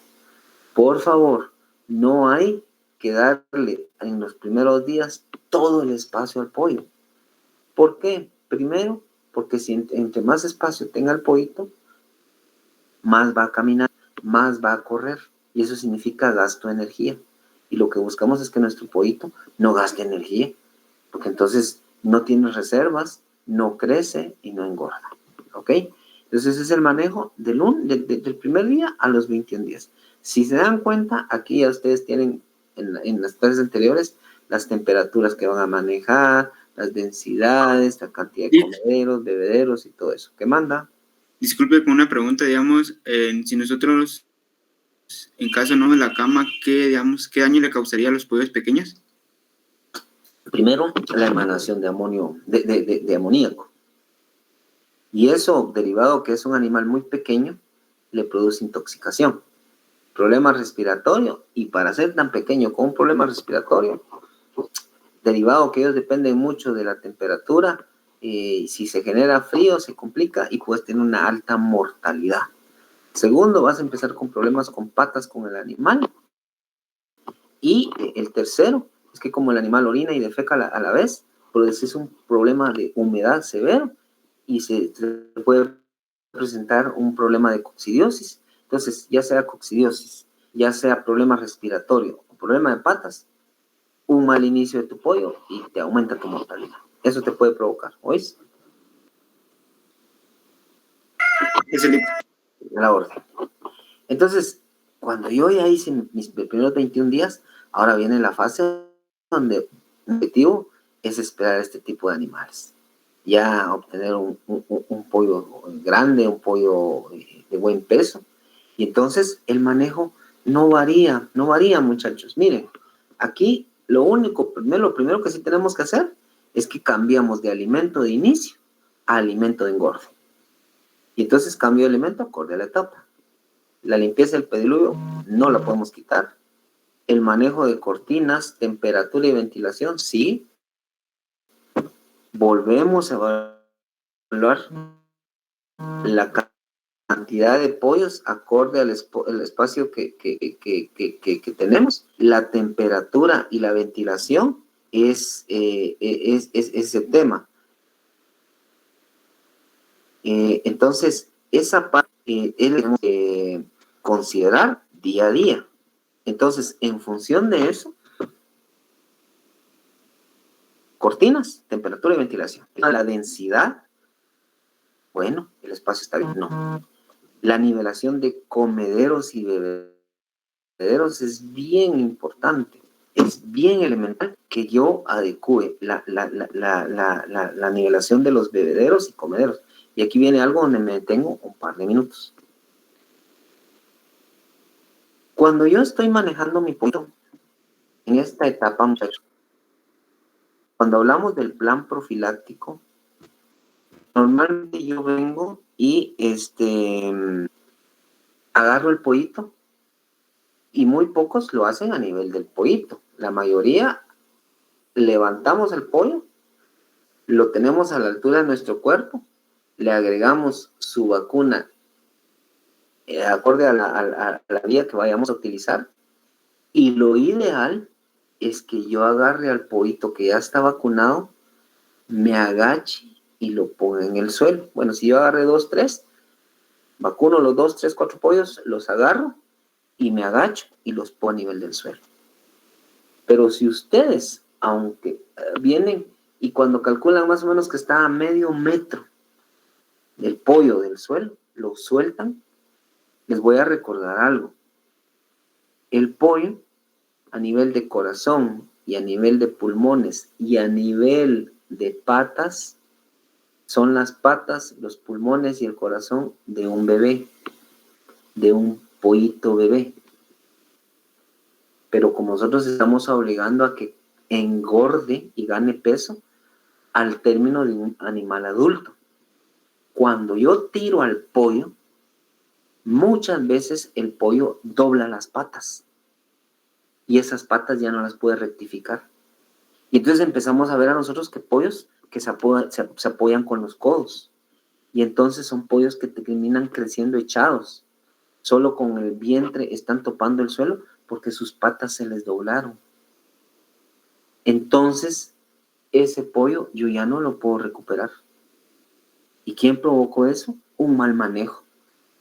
Por favor, no hay que darle en los primeros días todo el espacio al pollo. ¿Por qué? Primero, porque si entre más espacio tenga el pollito, más va a caminar, más va a correr. y eso significa gasto de energía. Y lo que buscamos es que nuestro pollito no gaste energía, porque entonces no tiene reservas, no crece y no engorda. ¿Ok? Entonces ese es el manejo del primer día a los 21 días. Si se dan cuenta, aquí ya ustedes tienen en las clases anteriores las temperaturas que van a manejar, las densidades, la cantidad de comederos, bebederos y todo eso. ¿Qué manda? Disculpe con una pregunta, digamos, si nosotros en caso no de la cama, ¿qué daño le causaría a los pollos pequeños? Primero, la emanación de amonio, de amoníaco. Y eso, derivado que es un animal muy pequeño, le produce intoxicación, problema respiratorio, y para ser tan pequeño con un problema respiratorio, derivado que ellos dependen mucho de la temperatura, si se genera frío se complica y puedes tener una alta mortalidad. Segundo, vas a empezar con problemas con patas con el animal. Y el tercero es que como el animal orina y defeca a la vez, produce un problema de humedad severo y se puede presentar un problema de coccidiosis. Entonces, ya sea coccidiosis, ya sea problema respiratorio o problema de patas, un mal inicio de tu pollo y te aumenta tu mortalidad. Eso te puede provocar, ¿oís? Es el... La orden. Entonces, cuando yo ya hice mis primeros 21 días, ahora viene la fase donde el objetivo es esperar este tipo de animales. Ya obtener un pollo grande, un pollo de buen peso. Y entonces el manejo no varía, muchachos. Miren, aquí lo primero que sí tenemos que hacer es que cambiamos de alimento de inicio a alimento de engorde. Y entonces cambio de alimento acorde a la etapa. La limpieza del pediluvio no la podemos quitar. El manejo de cortinas, temperatura y ventilación, sí. Volvemos a evaluar la cantidad de pollos acorde al espacio que tenemos. La temperatura y la ventilación es ese tema. Entonces, esa parte tenemos que considerar día a día. Entonces, en función de eso, cortinas, temperatura y ventilación. La densidad, bueno, el espacio está bien, no. La nivelación de comederos y bebederos es bien importante. Es bien elemental que yo adecue la nivelación de los bebederos y comederos. Y aquí viene algo donde me detengo un par de minutos. Cuando yo estoy manejando mi pollo, en esta etapa, muchachos, cuando hablamos del plan profiláctico, normalmente yo vengo y agarro el pollito y muy pocos lo hacen a nivel del pollito. La mayoría levantamos el pollo, lo tenemos a la altura de nuestro cuerpo, le agregamos su vacuna acorde a la vía que vayamos a utilizar, y lo ideal es que yo agarre al pollito que ya está vacunado, me agache y lo ponga en el suelo. Bueno, si yo agarré 2, 3, vacuno los 2, 3, 4 pollos, los agarro y me agacho y los pongo a nivel del suelo. Pero si ustedes, aunque vienen y cuando calculan más o menos que está a medio metro del pollo del suelo, lo sueltan, les voy a recordar algo. El pollo, a nivel de corazón y a nivel de pulmones y a nivel de patas, son las patas, los pulmones y el corazón de un bebé, de un pollito bebé. Pero como nosotros estamos obligando a que engorde y gane peso al término de un animal adulto. Cuando yo tiro al pollo, muchas veces el pollo dobla las patas y esas patas ya no las puede rectificar. Y entonces empezamos a ver a nosotros que pollos que se apoyan con los codos. Y entonces son pollos que terminan creciendo echados. Solo con el vientre están topando el suelo porque sus patas se les doblaron. Entonces, ese pollo yo ya no lo puedo recuperar. ¿Y quién provocó eso? Un mal manejo.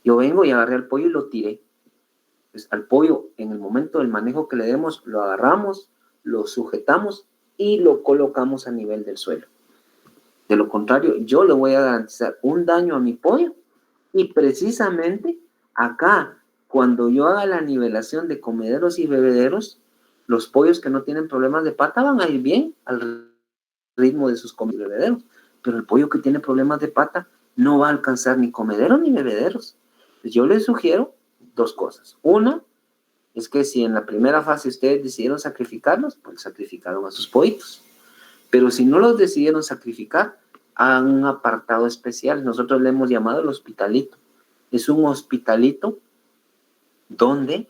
Yo vengo y agarré al pollo y lo tiré. Pues al pollo, en el momento del manejo que le demos, lo agarramos, lo sujetamos y lo colocamos a nivel del suelo. De lo contrario, yo le voy a garantizar un daño a mi pollo y precisamente acá, cuando yo haga la nivelación de comederos y bebederos, los pollos que no tienen problemas de pata van a ir bien al ritmo de sus comederos y bebederos, pero el pollo que tiene problemas de pata no va a alcanzar ni comederos ni bebederos. Yo les sugiero dos cosas. Una es que si en la primera fase ustedes decidieron sacrificarlos, pues sacrificaron a sus pollitos. Pero si no los decidieron sacrificar, hagan un apartado especial. Nosotros le hemos llamado el hospitalito. Es un hospitalito donde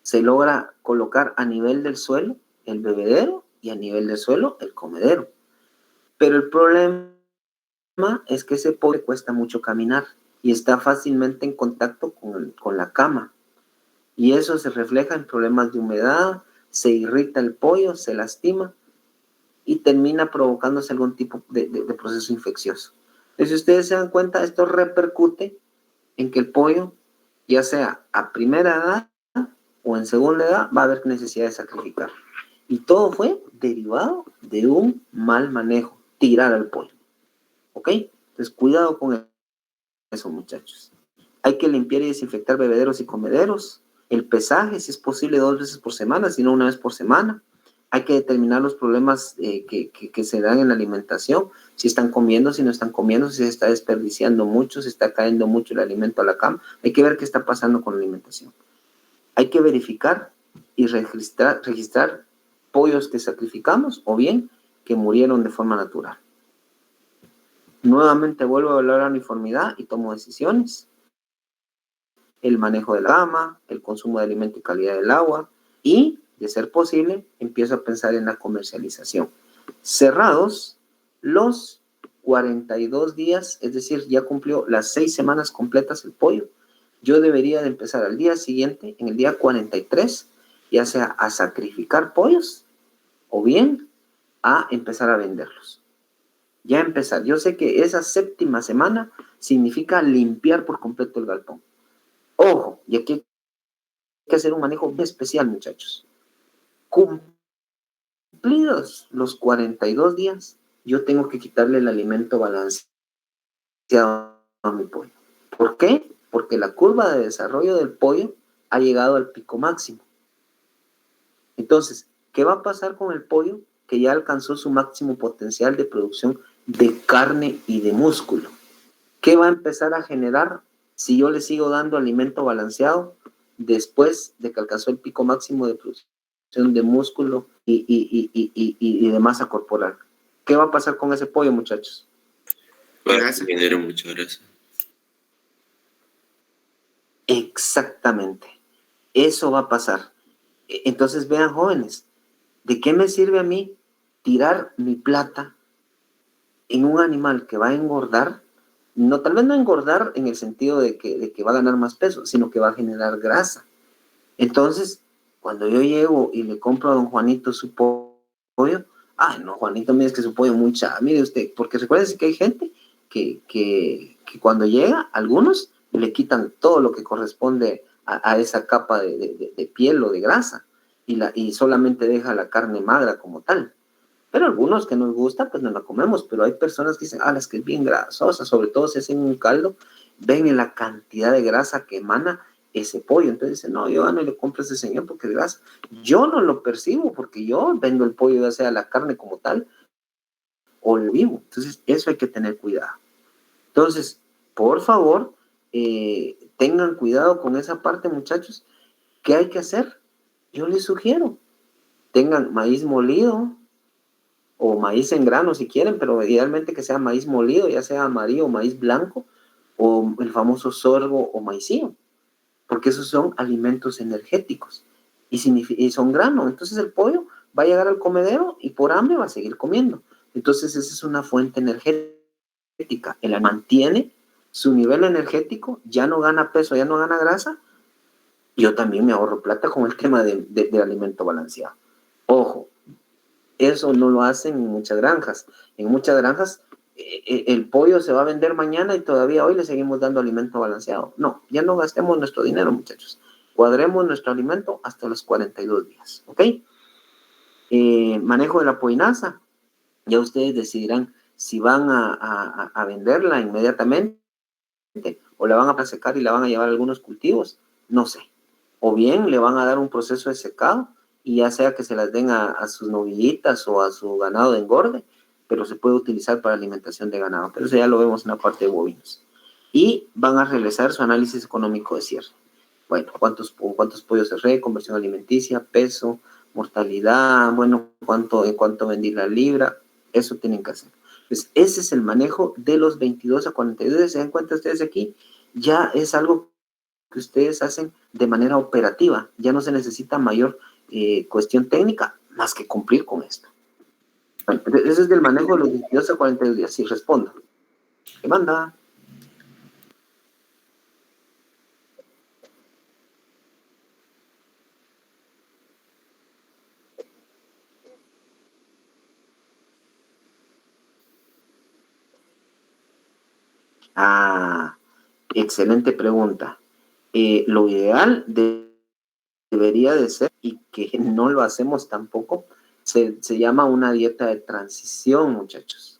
se logra colocar a nivel del suelo el bebedero y a nivel del suelo el comedero. Pero el problema es que ese pollo cuesta mucho caminar y está fácilmente en contacto con la cama. Y eso se refleja en problemas de humedad, se irrita el pollo, se lastima y termina provocándose algún tipo de proceso infeccioso. Entonces, si ustedes se dan cuenta, esto repercute en que el pollo, ya sea a primera edad o en segunda edad, va a haber necesidad de sacrificar. Y todo fue derivado de un mal manejo, tirar al pollo. ¿Ok? Entonces, cuidado con eso, muchachos. Hay que limpiar y desinfectar bebederos y comederos. El pesaje, si es posible, 2 veces por semana, si no 1 vez por semana. Hay que determinar los problemas que se dan en la alimentación, si están comiendo, si no están comiendo, si se está desperdiciando mucho, si está cayendo mucho el alimento a la cama. Hay que ver qué está pasando con la alimentación. Hay que verificar y registrar pollos que sacrificamos o bien que murieron de forma natural. Nuevamente vuelvo a evaluar la uniformidad y tomo decisiones. El manejo de la cama, el consumo de alimento y calidad del agua y, de ser posible, empiezo a pensar en la comercialización. Cerrados los 42 días, es decir, ya cumplió las 6 semanas completas el pollo, yo debería de empezar al día siguiente, en el día 43, ya sea a sacrificar pollos o bien a empezar a venderlos. Ya empezar. Yo sé que esa 7ª semana significa limpiar por completo el galpón. Ojo, y aquí hay que hacer un manejo especial, muchachos. Cumplidos los 42 días, yo tengo que quitarle el alimento balanceado a mi pollo. ¿Por qué? Porque la curva de desarrollo del pollo ha llegado al pico máximo. Entonces, ¿qué va a pasar con el pollo que ya alcanzó su máximo potencial de producción de carne y de músculo? ¿Qué va a empezar a generar si yo le sigo dando alimento balanceado después de que alcanzó el pico máximo de producción de músculo y de masa corporal? ¿Qué va a pasar con ese pollo, muchachos? Genera mucha grasa. Exactamente. Eso va a pasar. Entonces, vean, jóvenes, ¿de qué me sirve a mí tirar mi plata en un animal que va a engordar? No, tal vez no engordar en el sentido de que va a ganar más peso, sino que va a generar grasa. Entonces, cuando yo llego y le compro a don Juanito su pollo, no, Juanito, mire, es que su pollo muy chaval, mire usted, porque recuérdense que hay gente que cuando llega, algunos le quitan todo lo que corresponde a esa capa de piel o de grasa y solamente deja la carne magra como tal. Pero algunos que nos gusta, pues no la comemos, pero hay personas que dicen, es que es bien grasosa, sobre todo si hacen un caldo, ven en la cantidad de grasa que emana ese pollo. Entonces dicen, no, yo no le compro a ese señor porque es grasa. Yo no lo percibo porque yo vendo el pollo, ya sea la carne como tal o el vivo. Entonces, eso hay que tener cuidado. Entonces, por favor, tengan cuidado con esa parte, muchachos. ¿Qué hay que hacer? Yo les sugiero, tengan maíz molido, o maíz en grano si quieren, pero idealmente que sea maíz molido, ya sea amarillo o maíz blanco, o el famoso sorgo o maicillo, porque esos son alimentos energéticos y son grano. Entonces el pollo va a llegar al comedero y por hambre va a seguir comiendo. Entonces esa es una fuente energética. Él mantiene su nivel energético, ya no gana peso, ya no gana grasa. Yo también me ahorro plata con el tema de alimento balanceado. Ojo, eso no lo hacen en muchas granjas. En muchas granjas el pollo se va a vender mañana y todavía hoy le seguimos dando alimento balanceado. No, ya no gastemos nuestro dinero, muchachos. cuadremos nuestro alimento hasta los 42 días, ¿ok? Manejo de la pollinaza, ya ustedes decidirán si van a venderla inmediatamente o la van a secar y la van a llevar a algunos cultivos, no sé. O bien le van a dar un proceso de secado y ya sea que se las den a sus novillitas o a su ganado de engorde, pero se puede utilizar para alimentación de ganado. Pero eso ya lo vemos en la parte de bovinos. Y van a realizar su análisis económico de cierre. Bueno, ¿cuántos pollos cerré? Conversión alimenticia, peso, mortalidad, bueno, en cuánto vendí la libra, eso tienen que hacer. Pues ese es el manejo de los 22 a 42. ¿Se dan cuenta ustedes aquí? Ya es algo que ustedes hacen de manera operativa. Ya no se necesita mayor cuestión técnica más que cumplir con esto. Bueno, ese es del manejo de los 22 a 42 días. Sí, respondo. ¿Qué manda? Ah, excelente pregunta. Lo ideal debería de ser, y que no lo hacemos tampoco, se llama una dieta de transición, muchachos.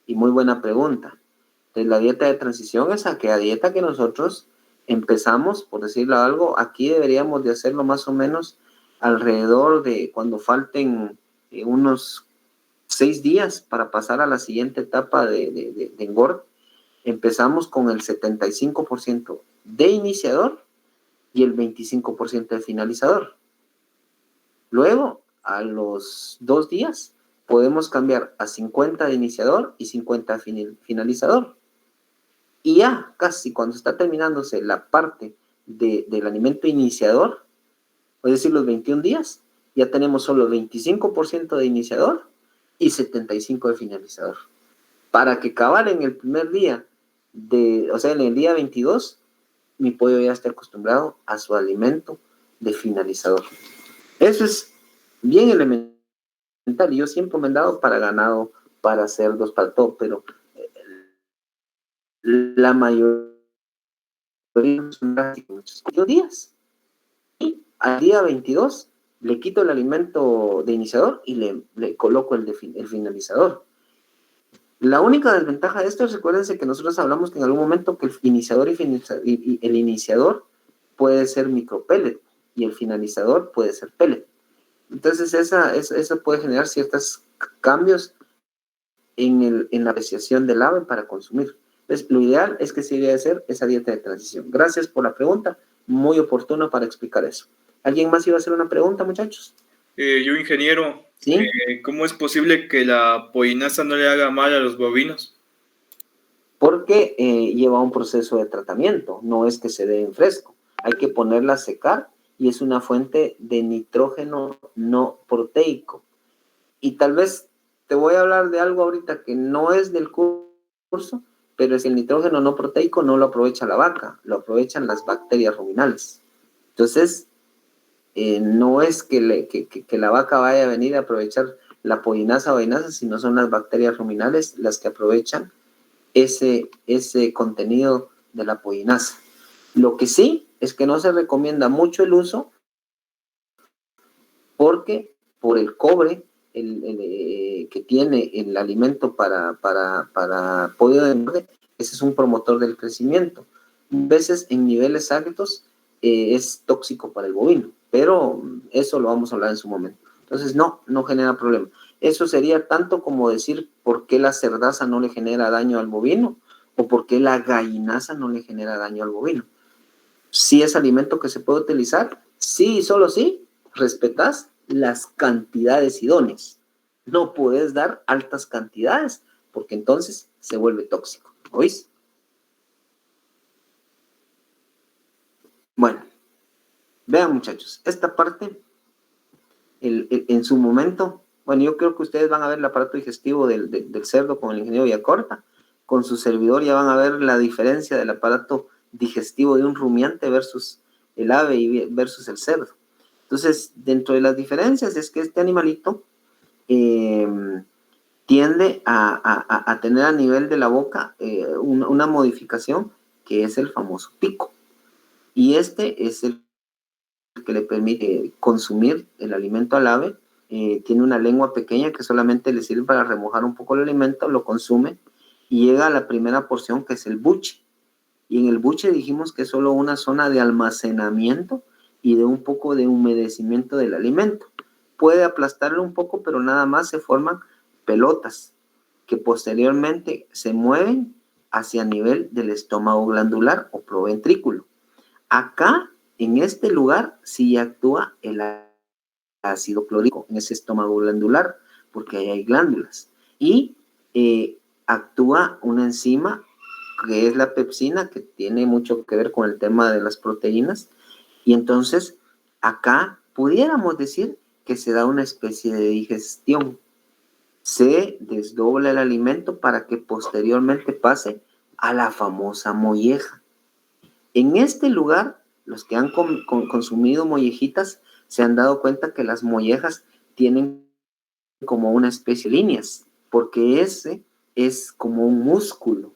Y muy buena pregunta. Entonces, la dieta de transición es aquella dieta que nosotros empezamos, por decirlo algo, aquí deberíamos de hacerlo más o menos alrededor de cuando falten unos 6 días para pasar a la siguiente etapa de engorde. Empezamos con el 75% de iniciador y el 25% de finalizador. Luego, a los 2 días, podemos cambiar a 50 de iniciador y 50 de finalizador. Y ya casi cuando está terminándose la parte del alimento iniciador, es decir, los 21 días, ya tenemos solo 25% de iniciador y 75% de finalizador. Para que acabar en el primer día, o sea, en el día 22, mi pollo ya está acostumbrado a su alimento de finalizador. Eso es bien elemental. Yo siempre me he dado para ganado, para cerdos, para todo, pero la mayoría son 8 días. Y al día 22 le quito el alimento de iniciador y le coloco el finalizador. La única desventaja de esto es, recuérdense que nosotros hablamos que en algún momento que el iniciador y el iniciador puede ser micropellet y el finalizador puede ser pellet. Entonces eso puede generar ciertos cambios en la apreciación del ave para consumir. Entonces, lo ideal es que se debe hacer esa dieta de transición. Gracias por la pregunta, muy oportuno para explicar eso. ¿Alguien más iba a hacer una pregunta, muchachos? Yo, ingeniero, ¿Sí? ¿Cómo es posible que la pollinaza no le haga mal a los bovinos? Porque lleva un proceso de tratamiento, no es que se dé en fresco. Hay que ponerla a secar y es una fuente de nitrógeno no proteico. Y tal vez te voy a hablar de algo ahorita que no es del curso, pero es el nitrógeno no proteico, no lo aprovecha la vaca, lo aprovechan las bacterias ruminales. Entonces, no es que la vaca vaya a venir a aprovechar la pollinaza o vainaza, sino son las bacterias ruminales las que aprovechan ese contenido de la pollinaza. Lo que sí es que no se recomienda mucho el uso porque por el cobre que tiene el alimento para pollo de engorde, ese es un promotor del crecimiento. A veces en niveles altos es tóxico para el bovino, pero eso lo vamos a hablar en su momento. Entonces no genera problema. Eso sería tanto como decir por qué la cerdaza no le genera daño al bovino o por qué la gallinaza no le genera daño al bovino. Si es alimento que se puede utilizar, sí y solo sí, respetas las cantidades idóneas. No puedes dar altas cantidades porque entonces se vuelve tóxico. ¿Oís? Bueno, vean muchachos, esta parte, en su momento, bueno, yo creo que ustedes van a ver el aparato digestivo del cerdo con el ingeniero Villacorta, con su servidor ya van a ver la diferencia del aparato digestivo de un rumiante versus el ave y versus el cerdo. Entonces, dentro de las diferencias es que este animalito tiende a tener a nivel de la boca una modificación que es el famoso pico. Y este es el que le permite consumir el alimento al ave. Tiene una lengua pequeña que solamente le sirve para remojar un poco el alimento, lo consume y llega a la primera porción, que es el buche. Y en el buche dijimos que es solo una zona de almacenamiento y de un poco de humedecimiento del alimento. Puede aplastarlo un poco, pero nada más se forman pelotas que posteriormente se mueven hacia nivel del estómago glandular o proventrículo. Acá, en este lugar, sí actúa el ácido clorhídrico en ese estómago glandular, porque ahí hay glándulas. Y actúa una enzima que es la pepsina, que tiene mucho que ver con el tema de las proteínas. Y entonces, acá pudiéramos decir que se da una especie de digestión. Se desdobla el alimento para que posteriormente pase a la famosa molleja. En este lugar, los que han consumido mollejitas se han dado cuenta que las mollejas tienen como una especie de líneas, porque ese es como un músculo.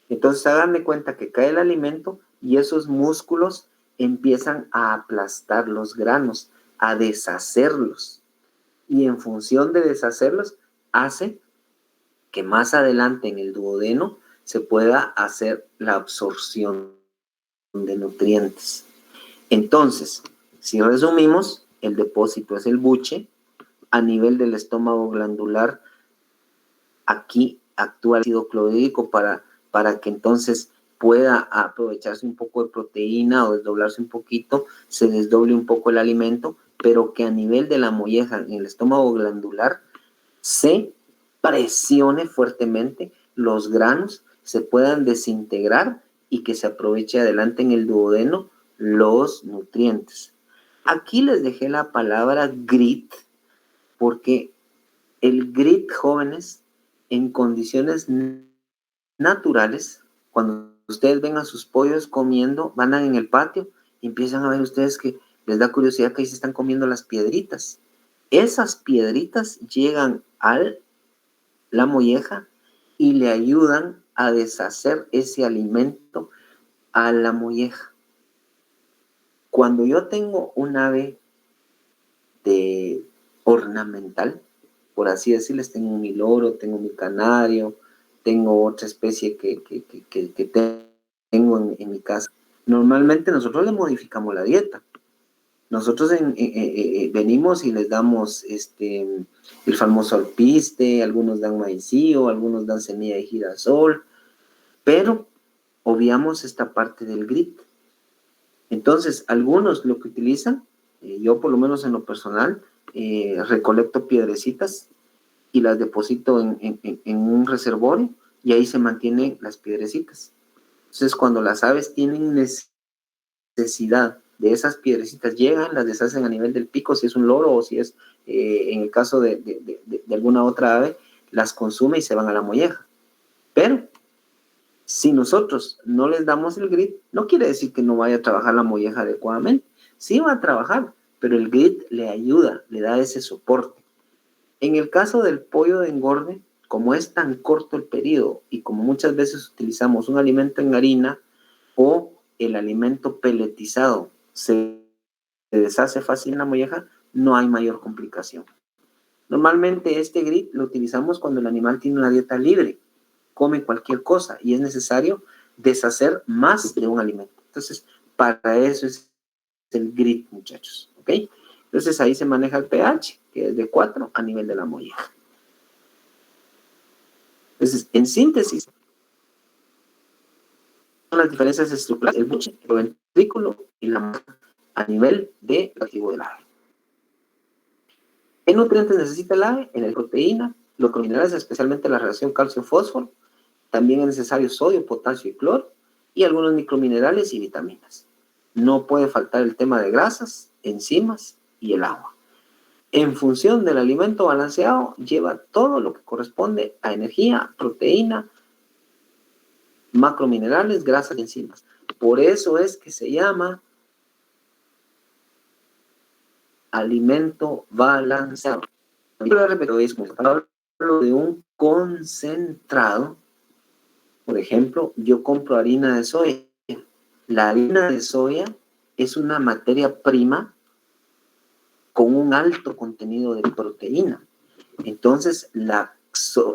Entonces hagan de cuenta que cae el alimento y esos músculos empiezan a aplastar los granos, a deshacerlos. Y en función de deshacerlos, hace que más adelante en el duodeno se pueda hacer la absorción de nutrientes. Entonces, si resumimos, el depósito es el buche. A nivel del estómago glandular, aquí actúa el ácido clorhídrico para que entonces pueda aprovecharse un poco de proteína o desdoblarse un poquito, se desdoble un poco el alimento, pero que a nivel de la molleja en el estómago glandular se presione fuertemente, los granos se puedan desintegrar y que se aproveche adelante en el duodeno los nutrientes. Aquí les dejé la palabra grit, porque el grit, jóvenes, en condiciones naturales, cuando ustedes ven a sus pollos comiendo, van en el patio y empiezan a ver ustedes que les da curiosidad que ahí se están comiendo las piedritas. Esas piedritas llegan a la molleja y le ayudan a deshacer ese alimento a la molleja. Cuando yo tengo un ave de ornamental, por así decirles, tengo mi loro, tengo mi canario, tengo otra especie que tengo en mi casa. Normalmente nosotros le modificamos la dieta. Nosotros venimos y les damos el famoso alpiste, algunos dan maicillo, algunos dan semilla de girasol, pero obviamos esta parte del grit. Entonces, algunos lo que utilizan, yo por lo menos en lo personal, recolecto piedrecitas y las deposito en un reservorio y ahí se mantienen las piedrecitas. Entonces, cuando las aves tienen necesidad de esas piedrecitas, llegan, las deshacen a nivel del pico, si es un loro o si es, en el caso de alguna otra ave, las consume y se van a la molleja. Pero si nosotros no les damos el grit, no quiere decir que no vaya a trabajar la molleja adecuadamente. Sí va a trabajar, pero el grit le ayuda, le da ese soporte. En el caso del pollo de engorde, como es tan corto el periodo y como muchas veces utilizamos un alimento en harina o el alimento peletizado se deshace fácil en la molleja, no hay mayor complicación. Normalmente este grit lo utilizamos cuando el animal tiene una dieta libre, come cualquier cosa y es necesario deshacer más de un alimento. Entonces, para eso es el grit, muchachos, ¿ok? Entonces, ahí se maneja el pH, que es de 4 a nivel de la molleja. Entonces, en síntesis, son las diferencias estructurales, el buche, el ventrículo y la molleja a nivel de activo del ave. ¿Qué nutrientes necesita el ave? En el proteína, los minerales, especialmente la relación calcio-fósforo. También es necesario sodio, potasio y cloro, y algunos microminerales y vitaminas. No puede faltar el tema de grasas, enzimas y el agua. En función del alimento balanceado, lleva todo lo que corresponde a energía, proteína, macrominerales, grasas y enzimas. Por eso es que se llama alimento balanceado. Yo repito, hablo de un concentrado. Por ejemplo, yo compro harina de soya. La harina de soya es una materia prima con un alto contenido de proteína. Entonces, la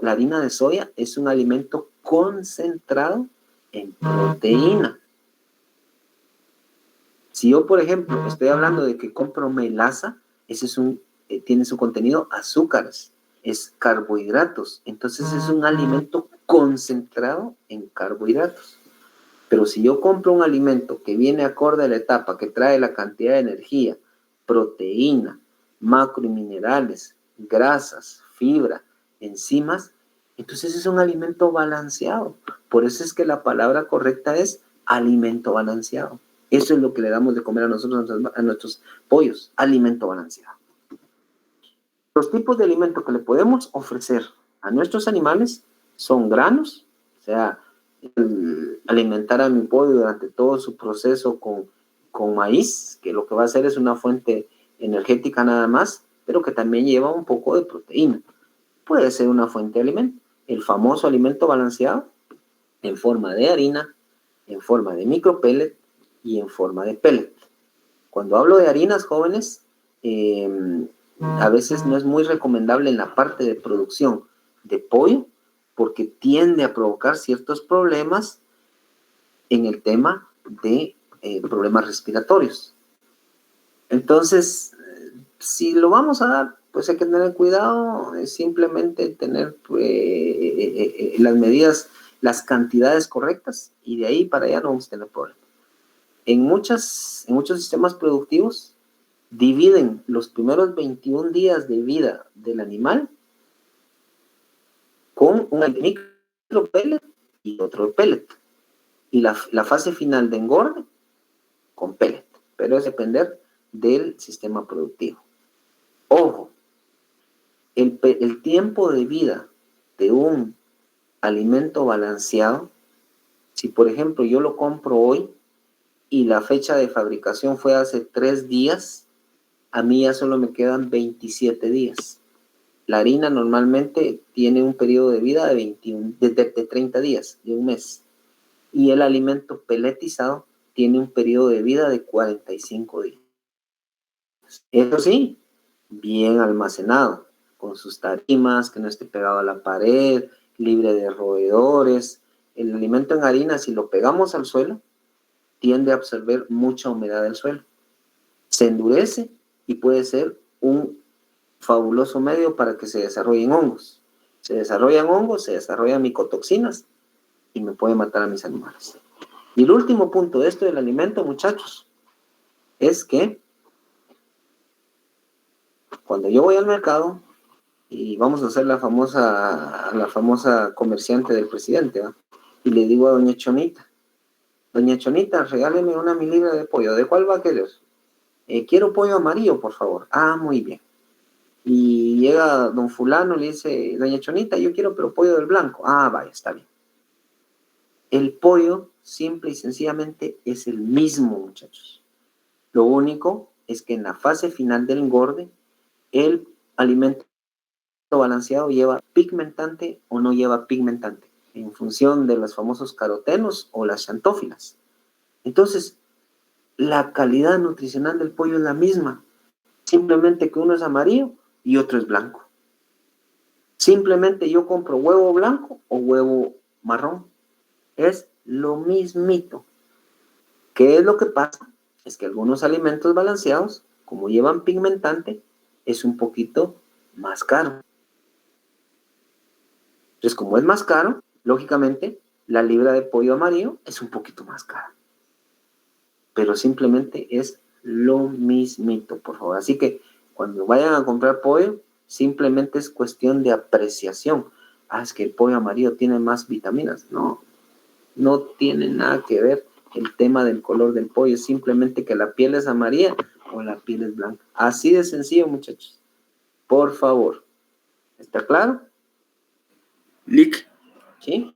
harina de soya es un alimento concentrado en proteína. Si yo, por ejemplo, estoy hablando de que compro melaza, ese es tiene su contenido azúcares, es carbohidratos. Entonces, es un alimento concentrado en carbohidratos. Pero si yo compro un alimento que viene acorde a la etapa, que trae la cantidad de energía, proteína, macro y minerales, grasas, fibra, enzimas, entonces es un alimento balanceado. Por eso es que la palabra correcta es alimento balanceado. Eso es lo que le damos de comer a nosotros, a nuestros pollos, alimento balanceado. Los tipos de alimento que le podemos ofrecer a nuestros animales son granos, o sea, alimentar a mi pollo durante todo su proceso con maíz, que lo que va a hacer es una fuente energética nada más, pero que también lleva un poco de proteína. Puede ser una fuente de alimento. El famoso alimento balanceado en forma de harina, en forma de micropellet y en forma de pellet. Cuando hablo de harinas, jóvenes, a veces no es muy recomendable en la parte de producción de pollo, porque tiende a provocar ciertos problemas en el tema de problemas respiratorios. Entonces, si lo vamos a dar, pues hay que tener cuidado, simplemente tener las medidas, las cantidades correctas, y de ahí para allá no vamos a tener problemas. En muchos sistemas productivos dividen los primeros 21 días de vida del animal con un micropellet y otro pellet. Y la fase final de engorde con pellet. Pero es depender del sistema productivo. Ojo, el tiempo de vida de un alimento balanceado, si por ejemplo yo lo compro hoy y la fecha de fabricación fue hace 3 días, a mí ya solo me quedan 27 días. La harina normalmente tiene un periodo de vida de 30 días, de un mes. Y el alimento pelletizado tiene un periodo de vida de 45 días. Eso sí, bien almacenado, con sus tarimas, que no esté pegado a la pared, libre de roedores. El alimento en harina, si lo pegamos al suelo, tiende a absorber mucha humedad del suelo. Se endurece y puede ser un fabuloso medio para que se desarrollen hongos. Se desarrollan hongos, se desarrollan micotoxinas y me puede matar a mis animales. Y el último punto de esto del alimento, muchachos, es que cuando yo voy al mercado y vamos a hacer la famosa comerciante del presidente, ¿va? Y le digo a doña Chonita, regáleme 1 libra de pollo. ¿De cuál va a querer? Quiero pollo amarillo, por favor. Ah, muy bien. Y llega don fulano, le dice, doña Chonita, yo quiero pero pollo del blanco. Ah, vaya, está bien. El pollo, simple y sencillamente, es el mismo, muchachos. Lo único es que en la fase final del engorde, el alimento balanceado lleva pigmentante o no lleva pigmentante, en función de los famosos carotenos o las xantófilas. Entonces, la calidad nutricional del pollo es la misma, simplemente que uno es amarillo y otro es blanco. Simplemente yo compro huevo blanco o huevo marrón. Es lo mismito. ¿Qué es lo que pasa? Es que algunos alimentos balanceados, como llevan pigmentante, es un poquito más caro. Entonces, como es más caro, lógicamente, la libra de pollo amarillo es un poquito más cara. Pero simplemente es lo mismito, por favor. Así que cuando vayan a comprar pollo, simplemente es cuestión de apreciación. Ah, es que el pollo amarillo tiene más vitaminas. No, no tiene nada que ver el tema del color del pollo. Es simplemente que la piel es amarilla o la piel es blanca. Así de sencillo, muchachos. Por favor. ¿Está claro? Lick, ¿Sí?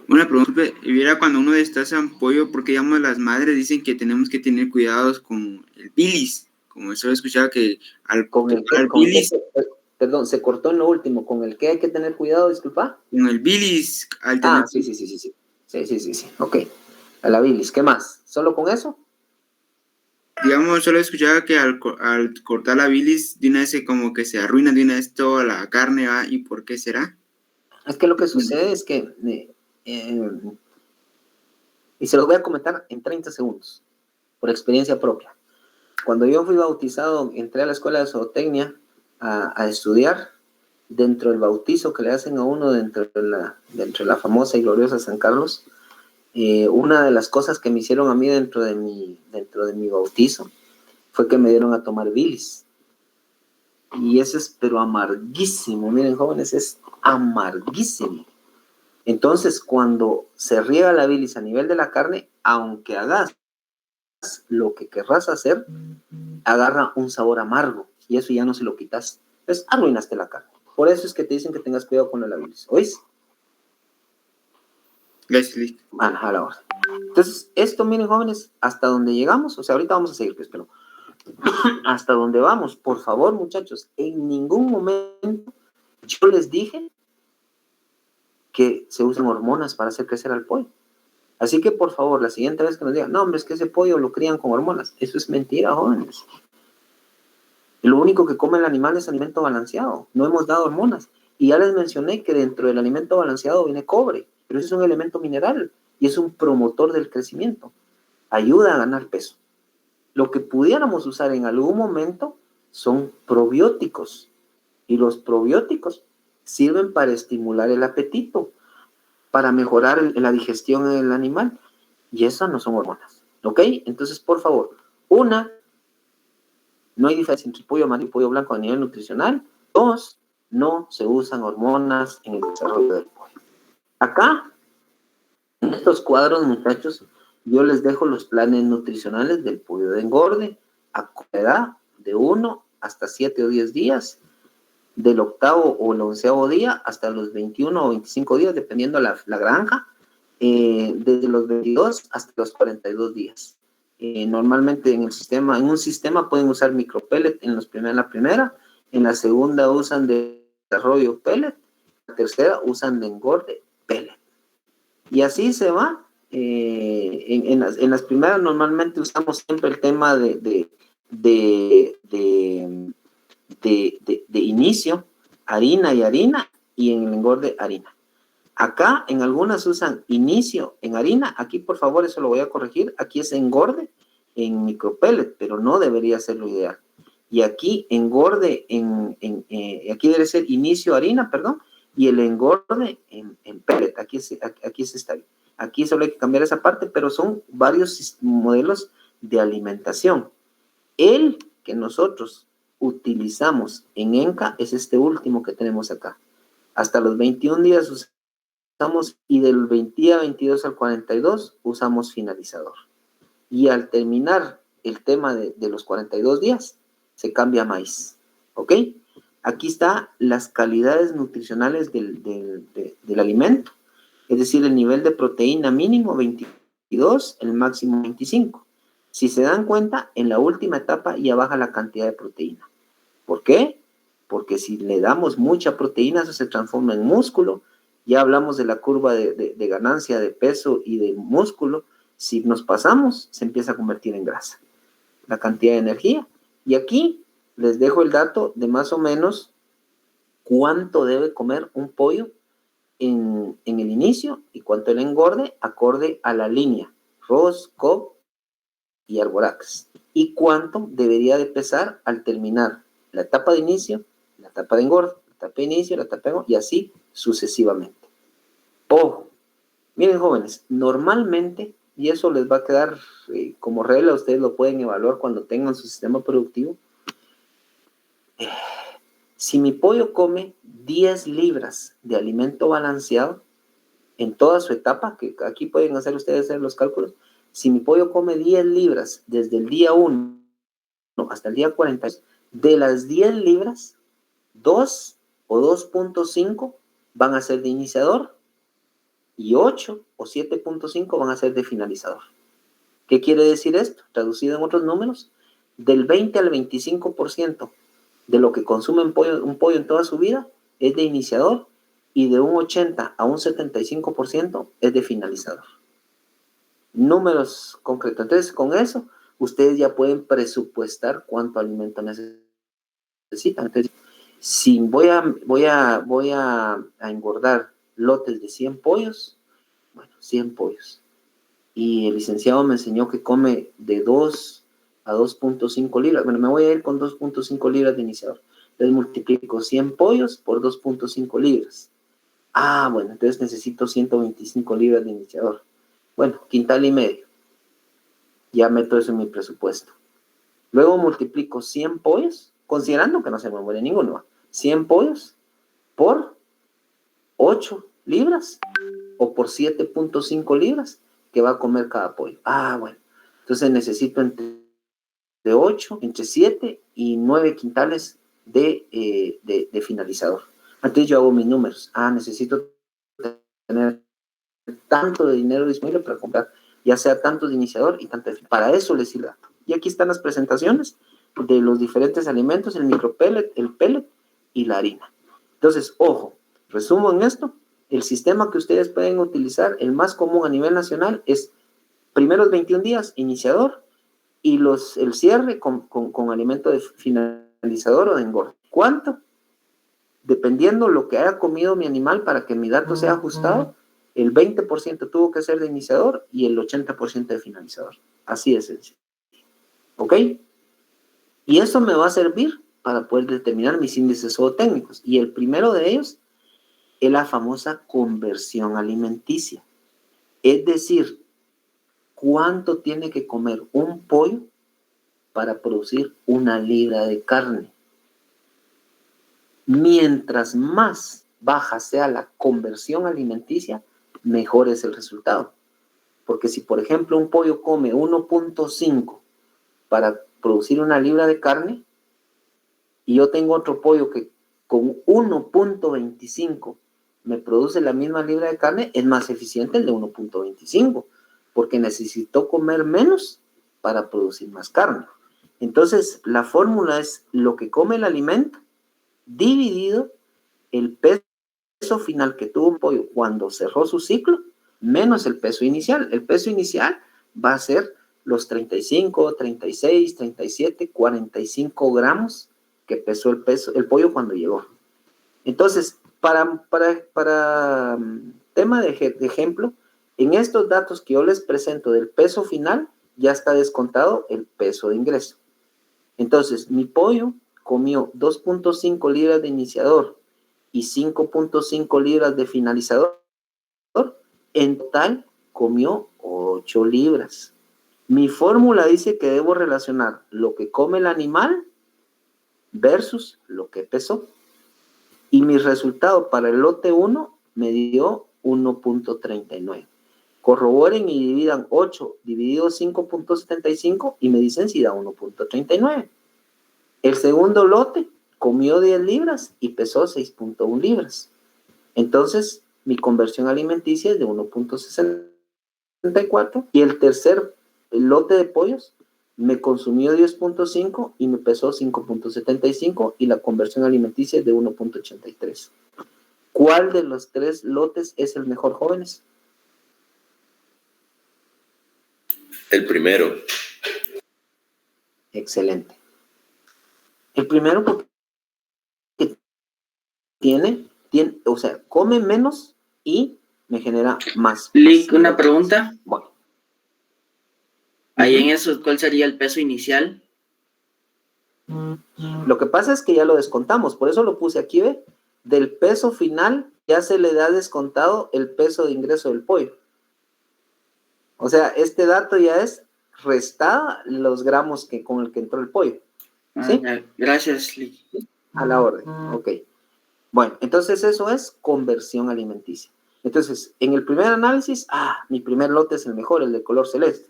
una pregunta, viera cuando uno destaza un pollo, porque digamos las madres dicen que tenemos que tener cuidados con el bilis, como eso he escuchado que al bilis, perdón, se cortó en lo último, ¿con el que hay que tener cuidado, disculpa? Con el bilis alternativo. Sí, ok, a la bilis, ¿qué más? ¿Solo con eso? digamos, solo escuchaba que al cortar la bilis, de una vez como que se arruina de una vez toda la carne, ¿va? ¿Y por qué será? Es que lo que sucede es que, y se lo voy a comentar en 30 segundos, por experiencia propia. Cuando yo fui bautizado, entré a la escuela de zootecnia a estudiar. Dentro del bautizo que le hacen a uno dentro de la famosa y gloriosa San Carlos, una de las cosas que me hicieron a mí dentro de mi bautizo fue que me dieron a tomar bilis. Y eso es pero amarguísimo, miren jóvenes, es amarguísimo. Entonces, cuando se riega la bilis a nivel de la carne, aunque hagas lo que querrás hacer, agarra un sabor amargo y eso ya no se lo quitas. Entonces, arruinaste la carne. Por eso es que te dicen que tengas cuidado con la bilis. ¿Oís? Leslie. A la orden. Entonces, esto, miren jóvenes, hasta donde llegamos, o sea, ahorita vamos a seguir, pues, pero hasta donde vamos, por favor, muchachos, en ningún momento yo les dije que se usen hormonas para hacer crecer al pollo. Así que, por favor, la siguiente vez que nos digan, no, hombre, es que ese pollo lo crían con hormonas. Eso es mentira, jóvenes. Lo único que come el animal es alimento balanceado. No hemos dado hormonas. Y ya les mencioné que dentro del alimento balanceado viene cobre, pero ese es un elemento mineral y es un promotor del crecimiento. Ayuda a ganar peso. Lo que pudiéramos usar en algún momento son probióticos. Y los probióticos sirven para estimular el apetito, para mejorar la digestión en el animal. Y esas no son hormonas. ¿Ok? Entonces, por favor, no hay diferencia entre pollo amarillo y pollo blanco a nivel nutricional. 2, no se usan hormonas en el desarrollo del pollo. Acá, en estos cuadros, muchachos, yo les dejo los planes nutricionales del pollo de engorde a edad de 1 hasta 7 o 10 días, del 8º o el 11º día hasta los 21 o 25 días, dependiendo la granja, desde los 22 hasta los 42 días. Normalmente en un sistema pueden usar micropellet en la primera, en la segunda usan de desarrollo pellet, en la tercera usan de engorde pellet. Y así se va. En las primeras normalmente usamos siempre el tema de inicio, harina y harina, y en el engorde harina. Acá en algunas usan inicio en harina, aquí por favor eso lo voy a corregir, aquí es engorde en micropellet, pero no debería ser lo ideal. Y aquí engorde aquí debe ser inicio harina, perdón, y el engorde en pellet, aquí está bien. Aquí solo hay que cambiar esa parte, pero son varios modelos de alimentación. El que nosotros utilizamos en ENCA es este último que tenemos acá. Hasta los 21 días usamos, y del 20 a 22 al 42 usamos finalizador. Y al terminar el tema de los 42 días, se cambia a maíz. ¿Ok? Aquí están las calidades nutricionales del alimento. Es decir, el nivel de proteína mínimo 22, el máximo 25. Si se dan cuenta, en la última etapa ya baja la cantidad de proteína. ¿Por qué? Porque si le damos mucha proteína, eso se transforma en músculo. Ya hablamos de la curva de ganancia de peso y de músculo. Si nos pasamos, se empieza a convertir en grasa. La cantidad de energía. Y aquí les dejo el dato de más o menos cuánto debe comer un pollo en el inicio y cuánto el engorde acorde a la línea Ross, Cobb y Arborax. Y cuánto debería de pesar al terminar la etapa de inicio, la etapa de engorde, la etapa de inicio, la etapa de engorde, y así sucesivamente. Ojo, miren jóvenes, normalmente, y eso les va a quedar como regla, ustedes lo pueden evaluar cuando tengan su sistema productivo. Si mi pollo come 10 libras de alimento balanceado en toda su etapa, que aquí pueden ustedes hacer los cálculos, si mi pollo come 10 libras desde el día 1 hasta el día 40, de las 10 libras, 2 o 2.5 van a ser de iniciador y 8 o 7.5 van a ser de finalizador. ¿Qué quiere decir esto? Traducido en otros números, del 20 al 25% de lo que consume un pollo en toda su vida es de iniciador y de un 80 a un 75% es de finalizador. Números concretos. Entonces, con eso ustedes ya pueden presupuestar cuánto alimento necesitan. Entonces, si voy a engordar lotes de 100 pollos, bueno, 100 pollos. Y el licenciado me enseñó que come de 2 a 2.5 libras. Bueno, me voy a ir con 2.5 libras de iniciador. Entonces multiplico 100 pollos por 2.5 libras. Ah, bueno, entonces necesito 125 libras de iniciador. Bueno, quintal y medio. Ya meto eso en mi presupuesto. Luego multiplico 100 pollos, considerando que no se me muere ninguno. 100 pollos por 8 libras o por 7.5 libras que va a comer cada pollo. Ah, bueno. Entonces necesito entre 7 y 9 quintales de finalizador. Entonces yo hago mis números. Ah, necesito tener tanto de dinero disponible para comprar, ya sea tanto de iniciador y tanto de... Para eso les sirve. Y aquí están las presentaciones de los diferentes alimentos, el micropellet, el pellet y la harina. Entonces, ojo, resumo en esto, el sistema que ustedes pueden utilizar, el más común a nivel nacional, es primeros 21 días, iniciador, y el cierre con alimento de finalizador o de engorde. ¿Cuánto? Dependiendo lo que haya comido mi animal para que mi dato sea ajustado, el 20% tuvo que ser de iniciador y el 80% de finalizador. Así de sencillo. ¿Ok? Y eso me va a servir para poder determinar mis índices zootécnicos. Y el primero de ellos es la famosa conversión alimenticia. Es decir, ¿cuánto tiene que comer un pollo para producir 1 libra de carne? Mientras más baja sea la conversión alimenticia, mejor es el resultado. Porque si, por ejemplo, un pollo come 1.5 para producir 1 libra de carne, y yo tengo otro pollo que con 1.25 me produce la misma libra de carne, es más eficiente el de 1.25, porque necesitó comer menos para producir más carne. Entonces, la fórmula es lo que come el alimento dividido el peso final que tuvo un pollo cuando cerró su ciclo, menos el peso inicial. El peso inicial va a ser los 35, 36, 37, 45 gramos que pesó el pollo cuando llegó. Entonces, para tema de ejemplo, en estos datos que yo les presento del peso final, ya está descontado el peso de ingreso. Entonces, mi pollo comió 2.5 libras de iniciador y 5.5 libras de finalizador. En total, comió 8 libras. Mi fórmula dice que debo relacionar lo que come el animal versus lo que pesó. Y mi resultado para el lote 1 me dio 1.39. Corroboren y dividan 8 dividido 5.75 y me dicen si da 1.39. El segundo lote comió 10 libras y pesó 6.1 libras. Entonces, mi conversión alimenticia es de 1.64 y el tercer lote de pollos me consumió 10.5 y me pesó 5.75 y la conversión alimenticia es de 1.83. ¿Cuál de los 3 lotes es el mejor, jóvenes? El primero. Excelente. El primero porque tiene, o sea, come menos y me genera más. Lick, una pregunta. Bueno. Ahí en eso, ¿cuál sería el peso inicial? Lo que pasa es que ya lo descontamos, por eso lo puse aquí, ¿ve? Del peso final ya se le da descontado el peso de ingreso del pollo. O sea, este dato ya es restada los gramos con el que entró el pollo. ¿Sí? Gracias, Lick. A la orden, ok. Bueno, entonces eso es conversión alimenticia. Entonces, en el primer análisis, mi primer lote es el mejor, el de color celeste.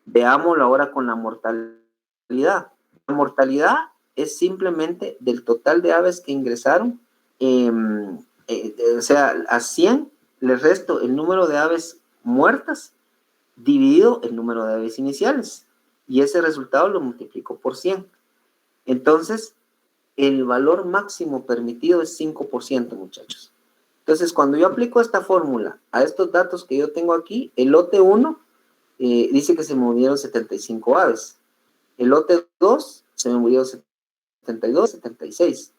Veámoslo ahora con la mortalidad. La mortalidad es simplemente del total de aves que ingresaron, o sea, a 100 le resto el número de aves muertas dividido el número de aves iniciales. Y ese resultado lo multiplico por 100. Entonces, el valor máximo permitido es 5%, muchachos. Entonces, cuando yo aplico esta fórmula a estos datos que yo tengo aquí, el lote 1 dice que se murieron 75 aves. El lote 2 se me murieron 72, 76.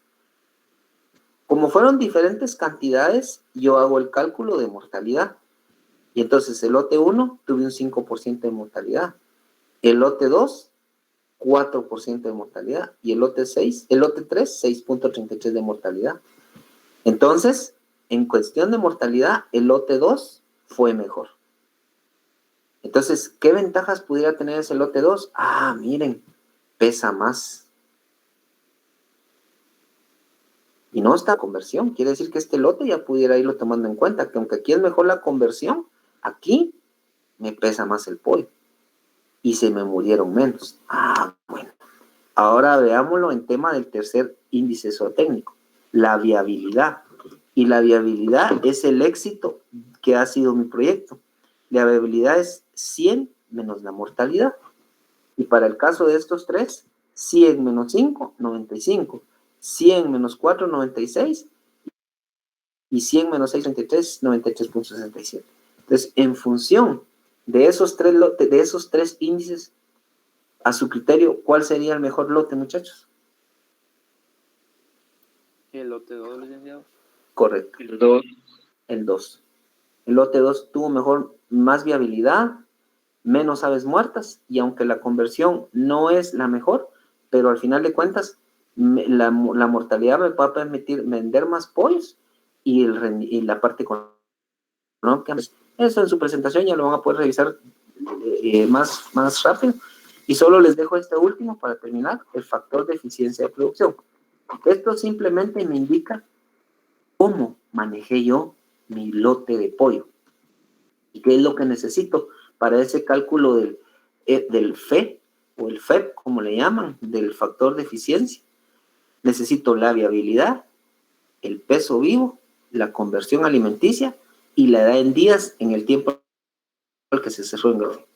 Como fueron diferentes cantidades, yo hago el cálculo de mortalidad. Y entonces el lote 1 tuve un 5% de mortalidad. El lote 2, 4% de mortalidad. Y el lote 3, 6.33 de mortalidad. Entonces, en cuestión de mortalidad, el lote 2 fue mejor. Entonces, ¿qué ventajas pudiera tener ese lote 2? Ah, miren, pesa más. Y no está conversión. Quiere decir que este lote ya pudiera irlo tomando en cuenta, que aunque aquí es mejor la conversión, aquí me pesa más el pollo. Y se me murieron menos. Ah, bueno. Ahora veámoslo en tema del tercer índice zootécnico, la viabilidad. Y la viabilidad es el éxito que ha sido mi proyecto. La viabilidad es 100 menos la mortalidad. Y para el caso de estos tres, 100 menos 5, 95. 100 menos 4, 96. Y 100 menos 6, 33, 93.67. Entonces, en función de esos tres índices, a su criterio, ¿cuál sería el mejor lote, muchachos? El lote 2, licenciado. Correcto. El 2. El 2. El lote 2 tuvo más viabilidad, menos aves muertas, y aunque la conversión no es la mejor, pero al final de cuentas, la mortalidad me va a permitir vender más pollos y la parte económica. Eso en su presentación ya lo van a poder revisar más rápido. Y solo les dejo este último para terminar, el factor de eficiencia de producción. Esto simplemente me indica cómo manejé yo mi lote de pollo y qué es lo que necesito para ese cálculo del FE o el FEP, como le llaman, del factor de eficiencia. Necesito la viabilidad, el peso vivo, la conversión alimenticia y la edad en días en el tiempo al que se cerró en gráfico.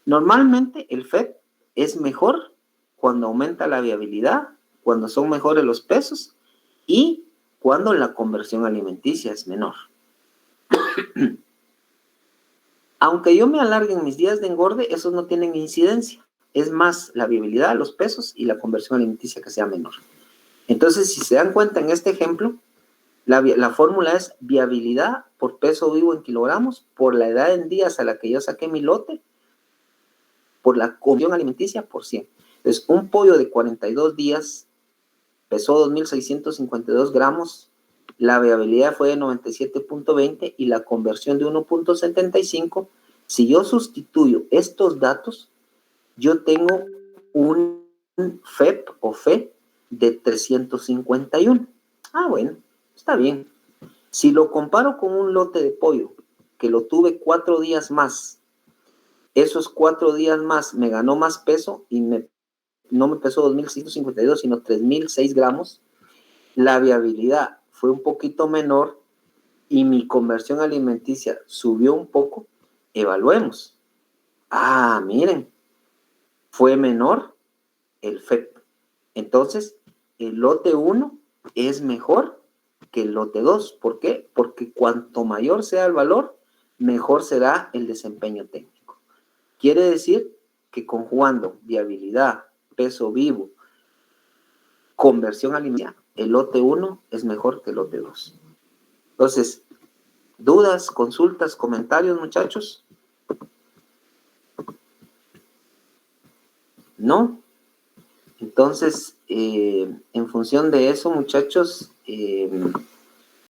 Normalmente el FEP es mejor cuando aumenta la viabilidad, cuando son mejores los pesos y cuando la conversión alimenticia es menor. Aunque yo me alargue en mis días de engorde, esos no tienen incidencia. Es más la viabilidad, los pesos y la conversión alimenticia que sea menor. Entonces, si se dan cuenta en este ejemplo, la fórmula es viabilidad por peso vivo en kilogramos, por la edad en días a la que yo saqué mi lote, por la conversión alimenticia por 100. Entonces, un pollo de 42 días pesó 2.652 gramos, la viabilidad fue de 97.20 y la conversión de 1.75. Si yo sustituyo estos datos, yo tengo un FEP o FE de 351. Ah, bueno, está bien. Si lo comparo con un lote de pollo que lo tuve 4 días más, esos 4 días más me ganó más peso y no me pesó 2.652, sino 3.006 gramos. La viabilidad fue un poquito menor y mi conversión alimenticia subió un poco. Evaluemos. Ah, miren, fue menor el FEP. Entonces, el lote 1 es mejor que el lote 2. ¿Por qué? Porque cuanto mayor sea el valor, mejor será el desempeño técnico. Quiere decir que conjugando viabilidad, peso vivo, conversión alimenticia, el lote 1 es mejor que el lote 2. Entonces, ¿dudas, consultas, comentarios, muchachos? ¿No? Entonces, en función de eso, muchachos,